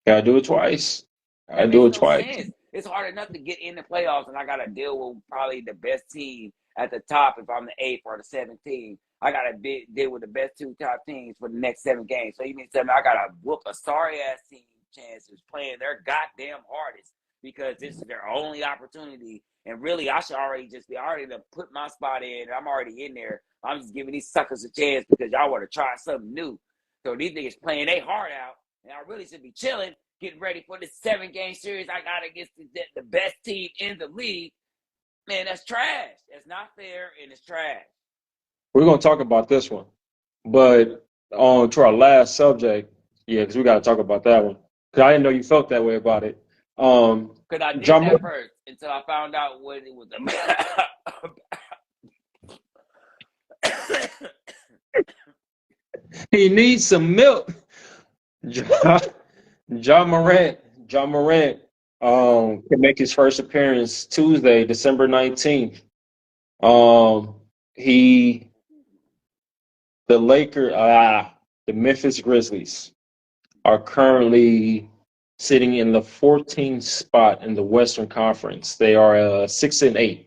Gotta do it twice. I do it twice.
Sense. It's hard enough to get in the playoffs, and I got to deal with probably the best team at the top if I'm the 8th or the 7th team. I got to deal with the best 2 top teams for the next 7 games. So you mean to tell me I got to whoop a sorry-ass team chances playing their goddamn hardest because this is their only opportunity. And really, I should already put my spot in. I'm already in there. I'm just giving these suckers a chance because y'all want to try something new. So these niggas playing their heart out, and I really should be chilling, getting ready for this 7-game series I got against the best team in the league. Man, that's trash. That's not fair, and it's trash.
We're going to talk about this one. But on to our last subject, because we got to talk about that one. Because I didn't know you felt that way about it.
Because I did that first until I found out what it was about.
He needs some milk. John Morant can make his first appearance Tuesday, December 19th. The Memphis Grizzlies are currently sitting in the 14th spot in the Western Conference. They are 6-8.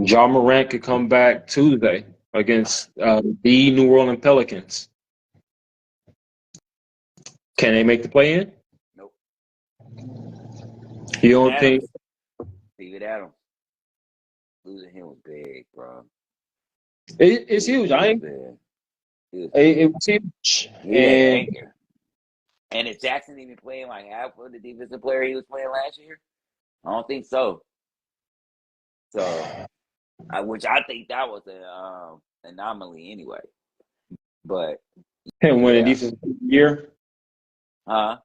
John Morant could come back Tuesday against the New Orleans Pelicans. Can they make the play-in?
Nope.
You don't think?
Steven Adams. Losing him was big, bro.
It's huge. It was huge.
And is Jackson even playing like half of the defensive player he was playing last year? I don't think so. So, which I think that was an anomaly anyway. But
him winning defensive year.
Huh?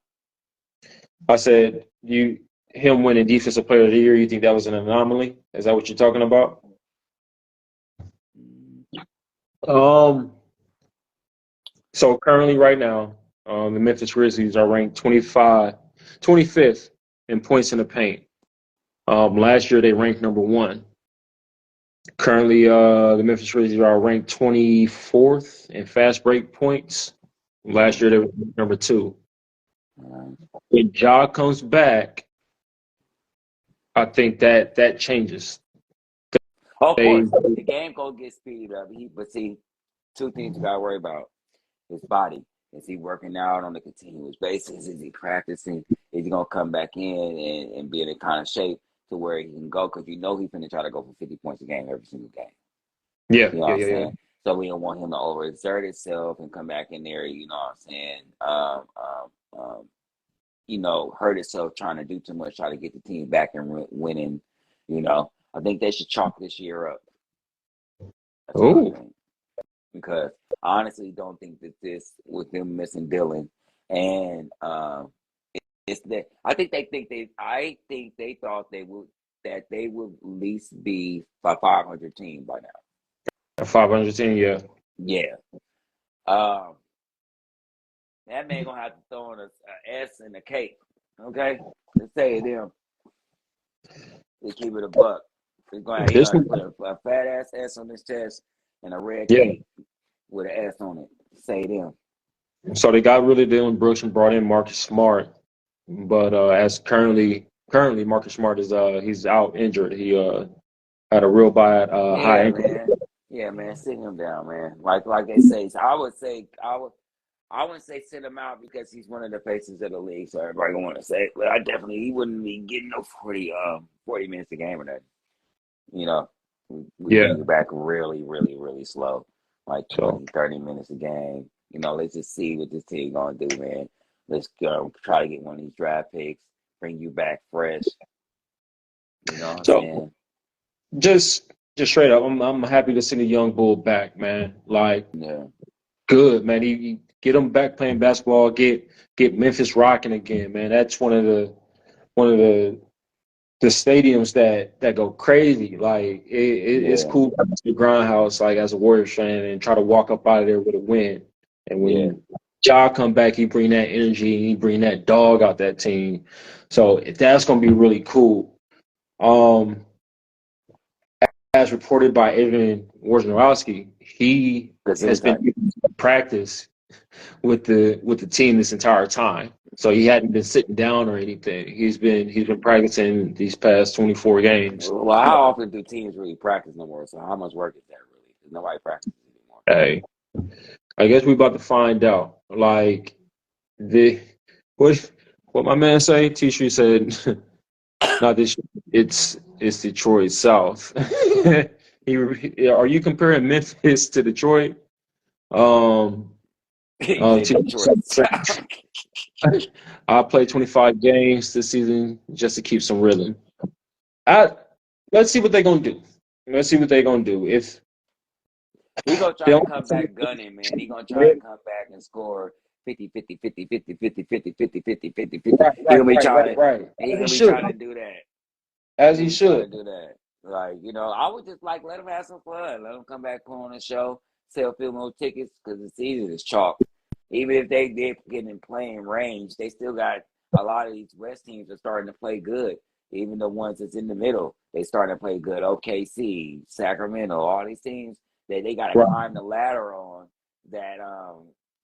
I said him winning defensive player of the year. You think that was an anomaly? Is that what you're talking about? So currently, right now, the Memphis Grizzlies are ranked 25th in points in the paint. Last year they ranked number 1. Currently, the Memphis Grizzlies are ranked 24th in fast break points. Last year they were number 2. When Ja comes back, I think that changes.
Of course, the game gonna get speeded up. But see, 2 things you gotta worry about: his body. Is he working out on a continuous basis? Is he practicing? Is he gonna come back in and be in a kind of shape to where he can go? Because he's gonna try to go for 50 points a game every single game.
Yeah,
You know
yeah,
what I'm
yeah, yeah.
saying? So we don't want him to overexert himself and come back in there, you know what I'm saying? Hurt himself trying to do too much, try to get the team back and winning. I think they should chalk this year up. That's what I
Oh,
think. Because I honestly don't think that this, with them missing Dylan, and it's that I think they thought they would at least be a 500 team by now.
a 500 team, yeah.
Yeah. Um, that man gonna have to throw in a S and a cape. Okay, let's say them. They keep it a buck. He
This
gonna
one,
put a fat ass S on his chest and a red
yeah.
cape with an S on it. Say them.
So they got rid of Dylan Brooks and brought in Marcus Smart, but as currently Marcus Smart is he's out injured. He had a real bad high
Yeah,
ankle.
man. Yeah, man. Sit him down, man. Like they say. So I wouldn't say sit him out because he's one of the faces of the league. So everybody want to say, but he wouldn't be getting no 40 minutes a game or nothing. You know, we
Yeah.
bring you back really, really, really slow, like
So
20, 30 minutes a game. Let's just see what this team gonna do, man. Let's go try to get one of these draft picks, bring you back fresh. You know what I'm
so
saying?
just straight up, I'm happy to see the young bull back, man. Like
Yeah,
good, man. He get him back playing basketball. Get Memphis rocking again, man. That's one of the stadiums that go crazy. Like it's
yeah,
cool to the grindhouse, like as a Warriors fan, and try to walk up out of there with a win. And
yeah.
when Ja come back, he bring that energy, and he bring that dog out that team. So that's gonna be really cool. Um, as reported by Evan Wojnarowski, he has been
Gesundheit.
in practice with the team this entire time. So he hadn't been sitting down or anything. He's been practicing these past 24 games.
Well, how often do teams really practice no more? So how much work is that really? 'Cause nobody practices anymore.
Hey, I guess we about to find out. Like the what what my man say? T-Street said, not this. It's Detroit South. Are you comparing Memphis to Detroit? Um,
He said Detroit.
I'll play 25 games this season just to keep some rhythm. I Let's see what they're gonna do. Let's see what they're gonna do. If
He gonna try
they
to
don't,
come back gunning, man. He gonna try to come back and score 50, 50, 50, 50, 50, 50, 50, 50, 50, 50.
right,
He
right,
gonna be
right,
trying
right,
to
right.
he
As he
gonna be
should.
trying to do that. He
As he
gonna be trying to
should.
do that. Like, I would just let him have some fun. Let him come back, put on a show, sell a few more tickets because the season is chalk. Even if they did get in playing range, they still got a lot of these West teams are starting to play good. Even the ones that's in the middle, they starting to play good. OKC, Sacramento, all these teams they got to
Right.
climb the ladder on that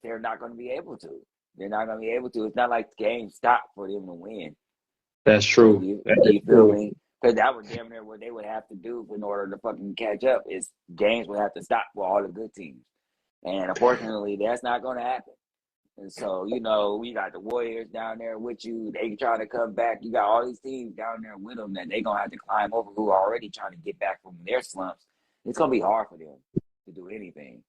they're not going to be able to. They're not going to be able to. It's not like the game stopped for them to win.
That's
So
true.
you
That's
feel
true.
me? Because that would damn near what they would have to do in order to fucking catch up. Is games would have to stop for all the good teams, and unfortunately, that's not going to happen. And so, we got the Warriors down there with you. They trying to come back. You got all these teams down there with them that they gonna have to climb over who are already trying to get back from their slumps. It's gonna be hard for them to do anything.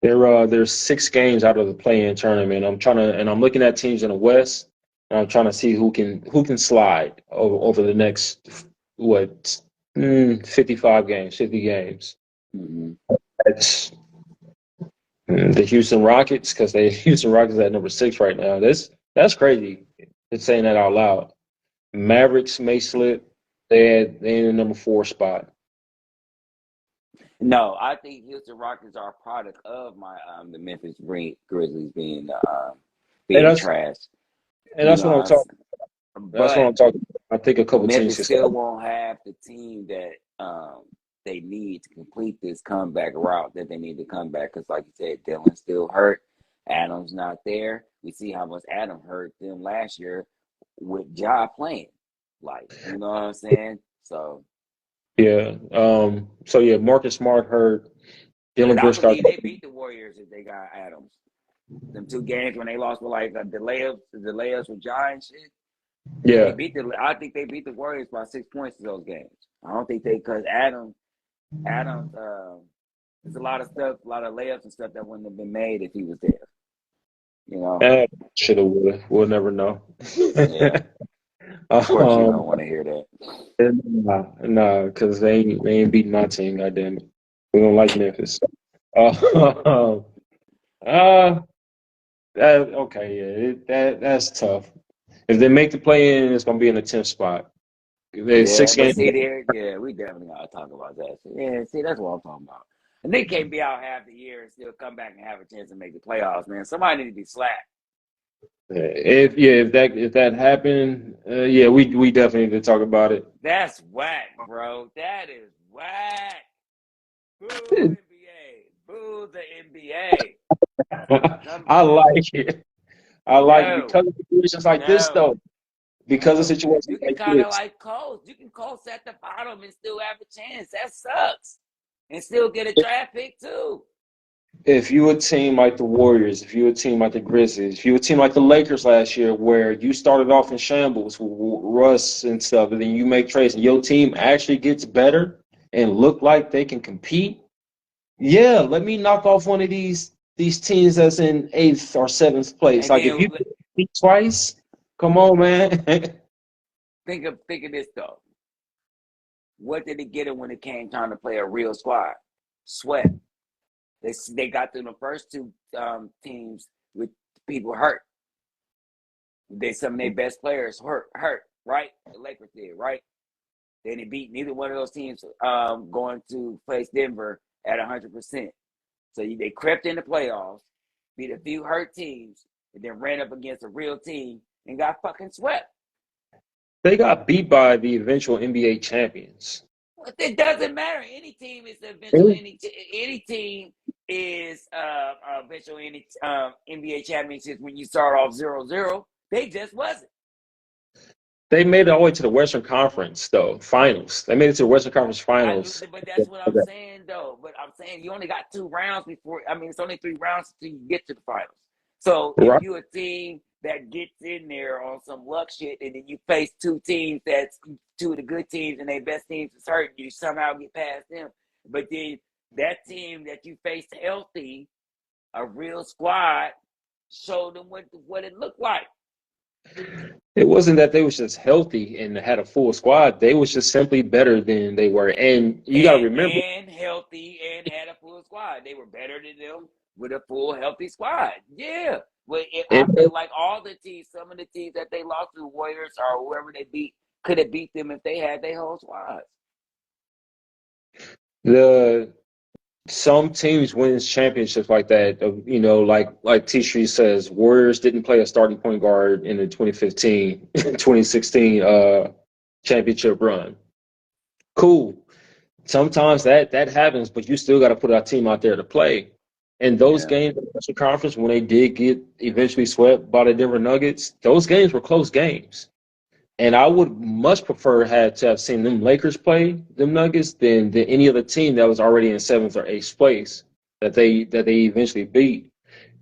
There's 6 games out of the play-in tournament. I'm looking at teams in the West, and I'm trying to see who can slide over the next what 55 games, 50 games.
Mm-hmm.
That's the Houston Rockets because the Houston Rockets at number 6 right now. That's crazy. It's saying that out loud. Mavericks may slip. They in the number 4 spot.
No, I think Houston Rockets are a product of my the Memphis Grizzlies
And
being
that's
trash.
and
You
that's
know,
what I'm talking. That's what
but
I'm talking about. I think a couple teams
Memphis
can
still
slide.
won't have the team that they need to complete this comeback route that they need to come back. Because, like you said, Dylan's still hurt. Adam's not there. We see how much Adam hurt them last year with Ja playing. Like, you know what I'm saying? So,
Yeah. So yeah, Marcus Smart hurt.
because
Dylan
I
Brooks got.
believe they beat the Warriors if they got Adams. Them 2 games when they lost with like the layups with Ja and shit. They
Yeah.
beat I think they beat the Warriors by 6 points in those games. I don't think because Adam Adams, there's a lot of stuff, a lot of layups and stuff that wouldn't have been made if he was there. You know?
Shoulda, woulda. We'll never know.
Yeah. Of course, you don't
um,
want to hear that.
nah, because they ain't beating my team. Goddamn it, we don't like Memphis. Uh, uh, okay, yeah, that's tough. If they make the play in, it's gonna be in the 10th spot. They
Yeah,
six
but
games.
see there, yeah, we definitely gotta talk about that. Yeah, see, that's what I'm talking about. And they can't be out half the year and still come back and have a chance to make the playoffs, man. Somebody need to be slapped.
If that happened, yeah, we definitely need to talk about it.
That's whack, bro. That is whack. Boo NBA. Boo the NBA. Come,
I like it. I like it
no,
because of situations like this,
no,
though. Because of
no.
situations
You can
like
kind of
this.
like coast. You can coast at the bottom and still have a chance. That sucks. And still get a draft pick too.
If you a team like the Warriors, if you a team like the Grizzlies, if you a team like the Lakers last year, where you started off in shambles with Russ and stuff, and then you make trades, and your team actually gets better and look like they can compete, yeah, let me knock off one of these teams that's in 8th or 7th place.
And
Like if
then
you beat twice, come on, man.
think of this though. What did it get him when it came time to play a real squad? Sweat. They got through the first two teams with people hurt. Some of their best players hurt, right? The Lakers did, right? Then they beat neither one of those teams going to face Denver at 100%. So they crept in the playoffs, beat a few hurt teams, and then ran up against a real team and got fucking swept.
They got beat by the eventual NBA champions.
It doesn't matter. Any team is eventual. Any team is eventual any NBA championships when you start off 0-0. They just wasn't.
They made it all the way to the Western Conference, though, finals. They made it to the Western Conference finals.
But that's what I'm saying, though. But I'm saying you only got 2 rounds before. I mean, it's only 3 rounds until you get to the finals. So if
Right.
you're a team that gets in there on some luck shit, and then you face two teams that's two of the good teams and their best teams is hurt, you somehow get past them. But then that team that you faced healthy, a real squad, showed them what it looked like.
It wasn't that they was just healthy and had a full squad. They was just simply better than they were. And you got to remember,
And healthy and had a full squad. They were better than them with a full healthy squad. Yeah. But I feel like all the teams, some of the teams that they lost to, the Warriors or whoever they beat, could have beat them if they had their whole squads.
the some teams wins championships like that. Like T Street says, Warriors didn't play a starting point guard in the 2015, 2016 championship run. Cool. Sometimes that happens, but you still got to put our team out there to play. And those
Yeah.
games in the Western Conference, when they did get eventually swept by the Denver Nuggets, those games were close games. And I would much prefer had to have seen them Lakers play them Nuggets than any other team that was already in 7th or 8th place that they eventually beat.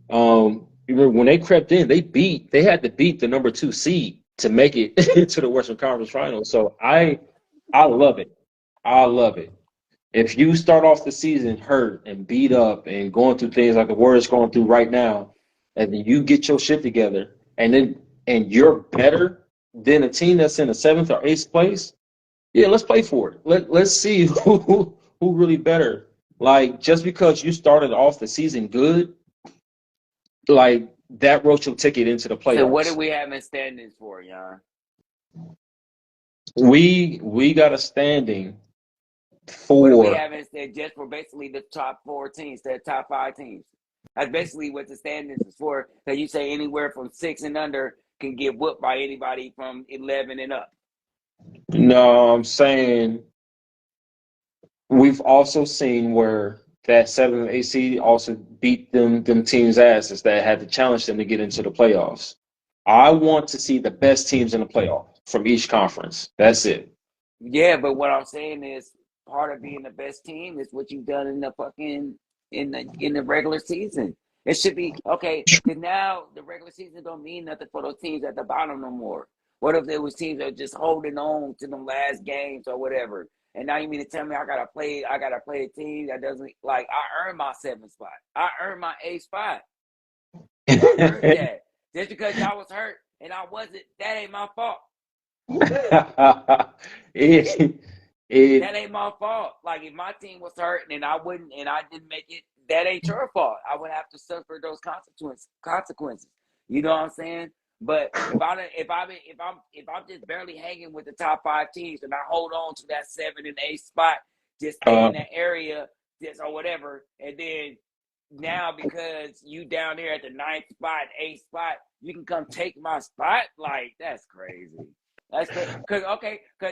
You remember when they crept in, they had to beat the number 2 seed to make it to the Western Conference Finals. So I love it. I love it. If you start off the season hurt and beat up and going through things like the Warriors going through right now, and then you get your shit together, and you're better than a team that's in the 7th or 8th place, yeah, let's play for it. Let's see who really better. Like just because you started off the season good, like that wrote your ticket into the
So what do
playoffs.
we have in standings for, Jan?
We got a standing
What do we
for
have instead just for basically the top 4 teams, the top 5 teams? That's basically what the standings is for. So you say anywhere from 6 and under can get whooped by anybody from 11 and up.
no, I'm saying we've also seen where that 7th AC also beat them teams' asses that had to challenge them to get into the playoffs. I want to see the best teams in the playoff from each conference. That's it.
Yeah, but what I'm saying is part of being the best team is what you've done in the fucking in the regular season. It should be okay because now the regular season don't mean nothing for those teams at the bottom no more. What if there was teams that are just holding on to them last games or whatever? And now you mean to tell me I gotta play a team that doesn't like I earned my 7th spot. I earned my 8th spot. I earned that. Just because y'all was hurt and I wasn't, that ain't my fault.
it,
That ain't my fault. Like if my team was hurt and I didn't make it, that ain't your fault. I would have to suffer those consequences. You know what I'm saying? But if I'm just barely hanging with the top 5 teams and I hold on to that 7 and 8 spot, just stay in that area, just or whatever, and then now because you down there at the 9th spot, 8th spot, you can come take my spot. Like that's crazy. That's crazy. Because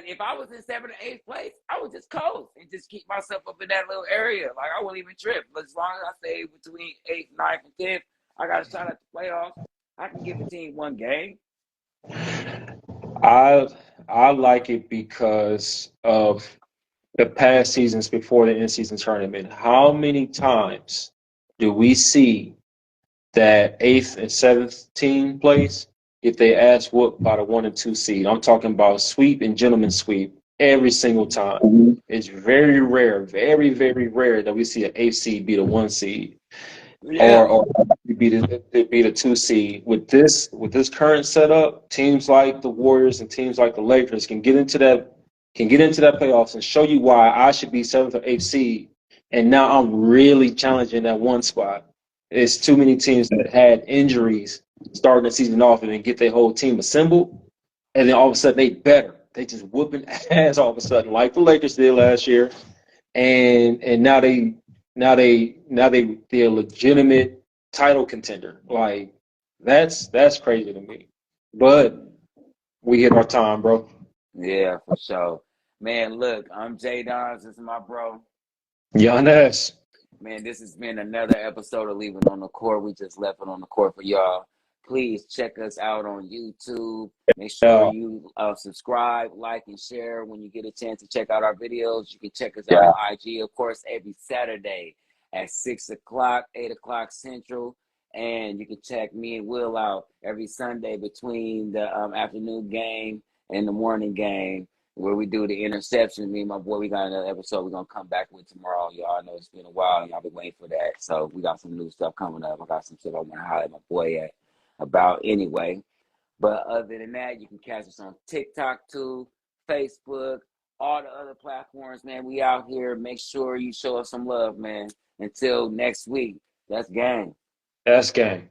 if I was in 7th or 8th place, I would just coast and just keep myself up in that little area. Like I wouldn't even trip. But as long as I stay between 8th, 9th, and 10th, I got a shot at the playoffs. I can give a team one game.
I like it because of the past seasons before the in-season tournament. How many times do we see that 8th and 7th team plays if they ass whooped by the 1 and 2 seed? I'm talking about sweep and gentleman sweep every single time. Mm-hmm. It's very rare, very, very rare that we see an 8th seed beat a 1 seed. Yeah. Or be the 2 seed. With this current setup, teams like the Warriors and teams like the Lakers can get into that playoffs and show you why I should be 7th or 8th seed. And now I'm really challenging that 1 spot. It's too many teams that had injuries starting the season off and then get their whole team assembled, and then all of a sudden they just whooping ass all of a sudden, like the Lakers did last year, and they're a legitimate title contender. Like that's crazy to me. But we hit our time, bro.
Yeah, for sure. Man, look, I'm Jay Dons. This is my bro.
Giannis.
Man, this has been another episode of Leaving on the Court. We just left it on the court for y'all. Please check us out on YouTube. Make sure you subscribe, like, and share when you get a chance to check out our videos. You can check us out on IG, of course, every Saturday at 6 o'clock, 8 o'clock Central. And you can check me and Will out every Sunday between the afternoon game and the morning game, where we do the interception. Me and my boy, we got another episode we're going to come back with tomorrow. Y'all know it's been a while and y'all been waiting for that. So we got some new stuff coming up. I got some stuff I want to highlight my boy about anyway. But other than that, you can catch us on TikTok too, Facebook, all the other platforms, man. We out here. Make sure you show us some love, man. Until next week, that's gang.
That's gang.